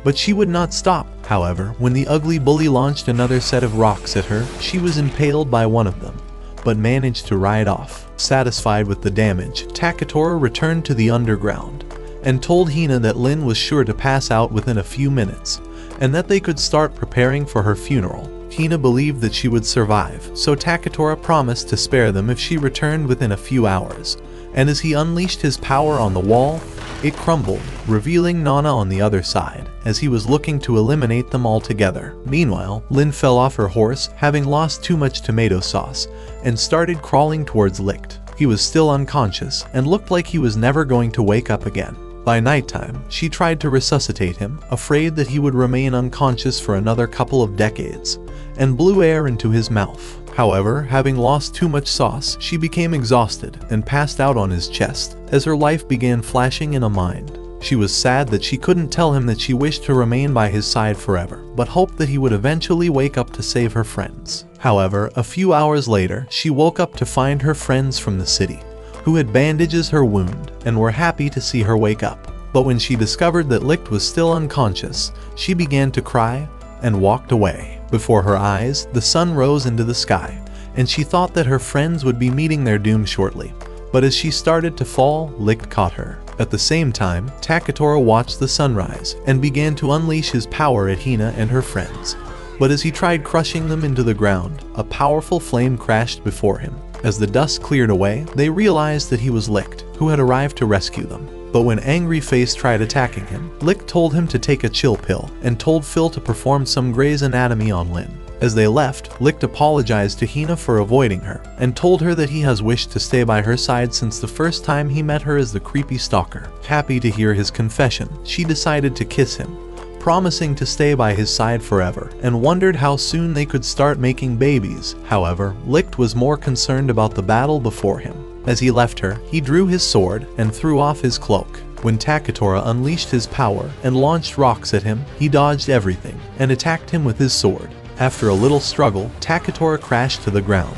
but she would not stop. However, when the ugly bully launched another set of rocks at her, she was impaled by one of them, but managed to ride off. Satisfied with the damage, Taketora returned to the underground, and told Hina that Lin was sure to pass out within a few minutes, and that they could start preparing for her funeral. Hina believed that she would survive, so Taketora promised to spare them if she returned within a few hours, and as he unleashed his power on the wall, it crumbled, revealing Nana on the other side, as he was looking to eliminate them altogether. Meanwhile, Lin fell off her horse, having lost too much tomato sauce, and started crawling towards Licht. He was still unconscious, and looked like he was never going to wake up again. By nighttime, she tried to resuscitate him, afraid that he would remain unconscious for another couple of decades, and blew air into his mouth. However, having lost too much sauce, she became exhausted and passed out on his chest as her life began flashing in a mind. She was sad that she couldn't tell him that she wished to remain by his side forever, but hoped that he would eventually wake up to save her friends. However, a few hours later, she woke up to find her friends from the city, who had bandages her wound and were happy to see her wake up. But when she discovered that Licht was still unconscious, she began to cry and walked away. Before her eyes, the sun rose into the sky, and she thought that her friends would be meeting their doom shortly. But as she started to fall, Licht caught her. At the same time, Taketora watched the sunrise and began to unleash his power at Hina and her friends. But as he tried crushing them into the ground, a powerful flame crashed before him. As the dust cleared away, they realized that he was Licht, who had arrived to rescue them. But when Angry Face tried attacking him, Licht told him to take a chill pill and told Phil to perform some Grey's Anatomy on Lin. As they left, Licht apologized to Hina for avoiding her and told her that he has wished to stay by her side since the first time he met her as the creepy stalker. Happy to hear his confession, she decided to kiss him, promising to stay by his side forever, and wondered how soon they could start making babies. However, Licht was more concerned about the battle before him. As he left her, he drew his sword and threw off his cloak. When Taketora unleashed his power and launched rocks at him, he dodged everything and attacked him with his sword. After a little struggle, Taketora crashed to the ground,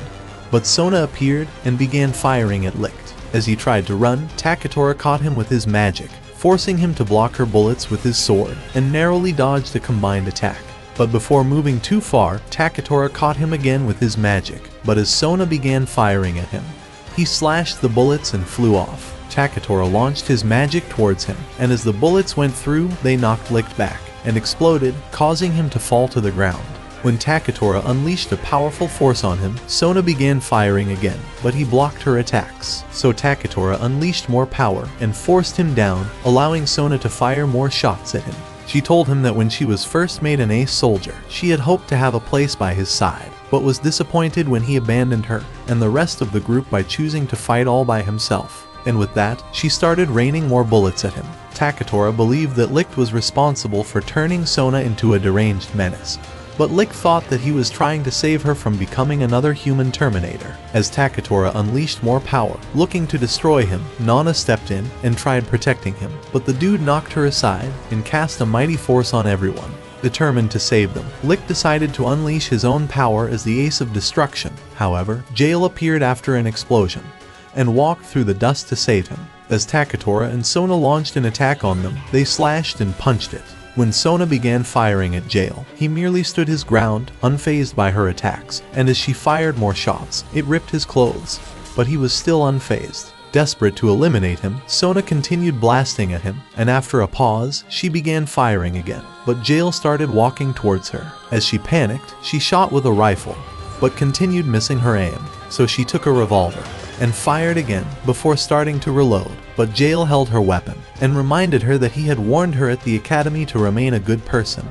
but Sona appeared and began firing at Licht. As he tried to run, Taketora caught him with his magic, forcing him to block her bullets with his sword, and narrowly dodged a combined attack. But before moving too far, Taketora caught him again with his magic, but as Sona began firing at him, he slashed the bullets and flew off. Taketora launched his magic towards him, and as the bullets went through, they knocked Licht back and exploded, causing him to fall to the ground. When Taketora unleashed a powerful force on him, Sona began firing again, but he blocked her attacks. So Taketora unleashed more power and forced him down, allowing Sona to fire more shots at him. She told him that when she was first made an ace soldier, she had hoped to have a place by his side, but was disappointed when he abandoned her and the rest of the group by choosing to fight all by himself. And with that, she started raining more bullets at him. Taketora believed that Licht was responsible for turning Sona into a deranged menace, but Licht thought that he was trying to save her from becoming another human Terminator. As Taketora unleashed more power, looking to destroy him, Nana stepped in and tried protecting him, but the dude knocked her aside and cast a mighty force on everyone. Determined to save them, Licht decided to unleash his own power as the Ace of Destruction. However, Jail appeared after an explosion and walked through the dust to save him. As Takatora and Sona launched an attack on them, they slashed and punched it. When Sona began firing at Jail, he merely stood his ground, unfazed by her attacks, and as she fired more shots, it ripped his clothes. But he was still unfazed. Desperate to eliminate him, Sona continued blasting at him, and after a pause, she began firing again. But Jail started walking towards her. As she panicked, she shot with a rifle, but continued missing her aim, so she took a revolver and fired again before starting to reload. But Jail held her weapon and reminded her that he had warned her at the academy to remain a good person,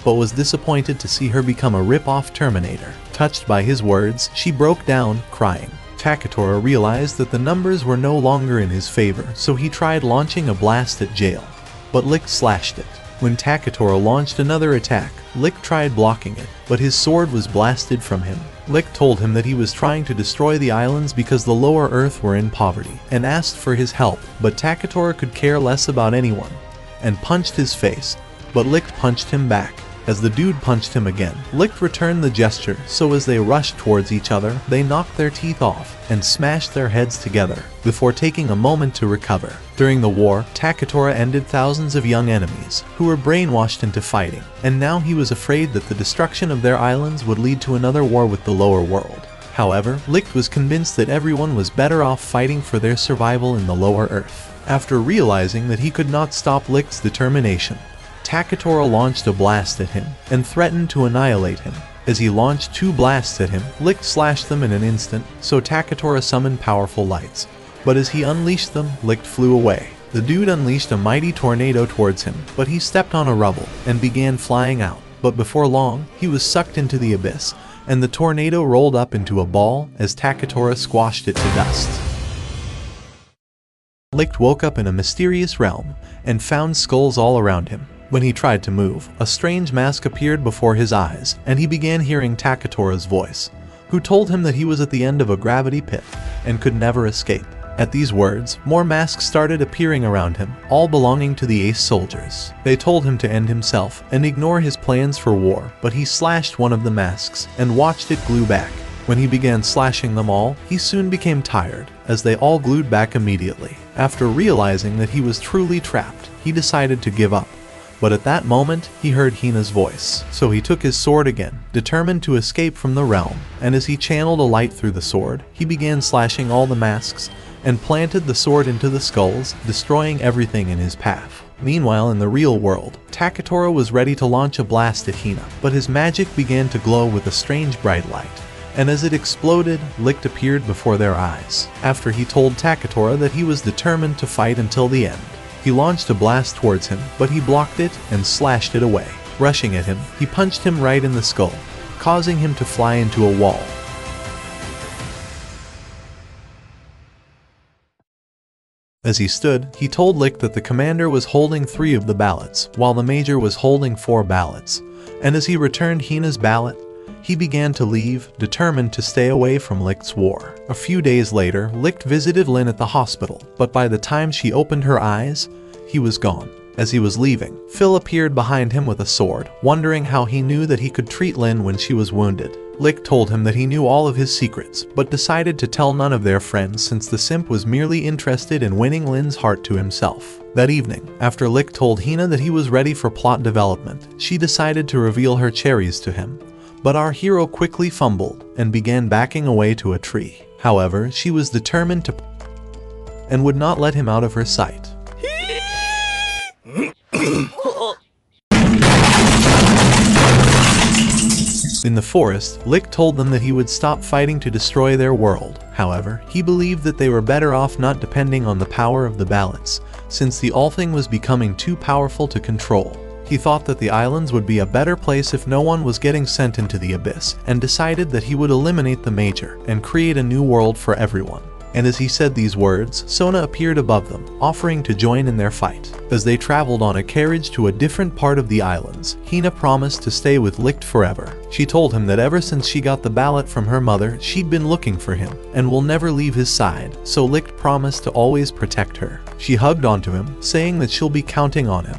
but was disappointed to see her become a rip-off Terminator. Touched by his words, she broke down, crying. Takatora realized that the numbers were no longer in his favor, so he tried launching a blast at Jail, but Licht slashed it. When Takatora launched another attack, Licht tried blocking it, but his sword was blasted from him. Licht told him that he was trying to destroy the islands because the lower earth were in poverty, and asked for his help, but Takatora could care less about anyone, and punched his face, but Licht punched him back. As the dude punched him again, Licht returned the gesture, so as they rushed towards each other, they knocked their teeth off and smashed their heads together, before taking a moment to recover. During the war, Takatora ended thousands of young enemies, who were brainwashed into fighting, and now he was afraid that the destruction of their islands would lead to another war with the lower world. However, Licht was convinced that everyone was better off fighting for their survival in the lower earth. After realizing that he could not stop Licht's determination, Takatora launched a blast at him and threatened to annihilate him. As he launched 2 blasts at him, Licht slashed them in an instant, so Takatora summoned powerful lights. But as he unleashed them, Licht flew away. The dude unleashed a mighty tornado towards him, but he stepped on a rubble and began flying out. But before long, he was sucked into the abyss, and the tornado rolled up into a ball as Takatora squashed it to dust. Licht woke up in a mysterious realm and found skulls all around him. When he tried to move, a strange mask appeared before his eyes, and he began hearing Takatora's voice, who told him that he was at the end of a gravity pit and could never escape. At these words, more masks started appearing around him, all belonging to the ace soldiers. They told him to end himself and ignore his plans for war, but he slashed one of the masks and watched it glue back. When he began slashing them all, he soon became tired, as they all glued back immediately. After realizing that he was truly trapped, he decided to give up. But at that moment, he heard Hina's voice, so he took his sword again, determined to escape from the realm, and as he channeled a light through the sword, he began slashing all the masks, and planted the sword into the skulls, destroying everything in his path. Meanwhile, in the real world, Takatora was ready to launch a blast at Hina, but his magic began to glow with a strange bright light, and as it exploded, Licht appeared before their eyes. After he told Takatora that he was determined to fight until the end, he launched a blast towards him, but he blocked it and slashed it away. Rushing at him, he punched him right in the skull, causing him to fly into a wall. As he stood, he told Licht that the commander was holding 3 of the ballots, while the major was holding 4 ballots, and as he returned Hina's ballot, he began to leave, determined to stay away from Licht's war. A few days later, Licht visited Lin at the hospital, but by the time she opened her eyes, he was gone. As he was leaving, Phil appeared behind him with a sword, wondering how he knew that he could treat Lin when she was wounded. Licht told him that he knew all of his secrets, but decided to tell none of their friends since the simp was merely interested in winning Lin's heart to himself. That evening, after Licht told Hina that he was ready for plot development, she decided to reveal her cherries to him. But our hero quickly fumbled and began backing away to a tree. However, she was determined to and would not let him out of her sight. In the forest, Licht told them that he would stop fighting to destroy their world. However, he believed that they were better off not depending on the power of the balance, since the All-Thing was becoming too powerful to control. He thought that the islands would be a better place if no one was getting sent into the abyss, and decided that he would eliminate the Major and create a new world for everyone. And as he said these words, Sona appeared above them, offering to join in their fight. As they traveled on a carriage to a different part of the islands, Hina promised to stay with Licht forever. She told him that ever since she got the ballot from her mother, she'd been looking for him, and will never leave his side, so Licht promised to always protect her. She hugged onto him, saying that she'll be counting on him.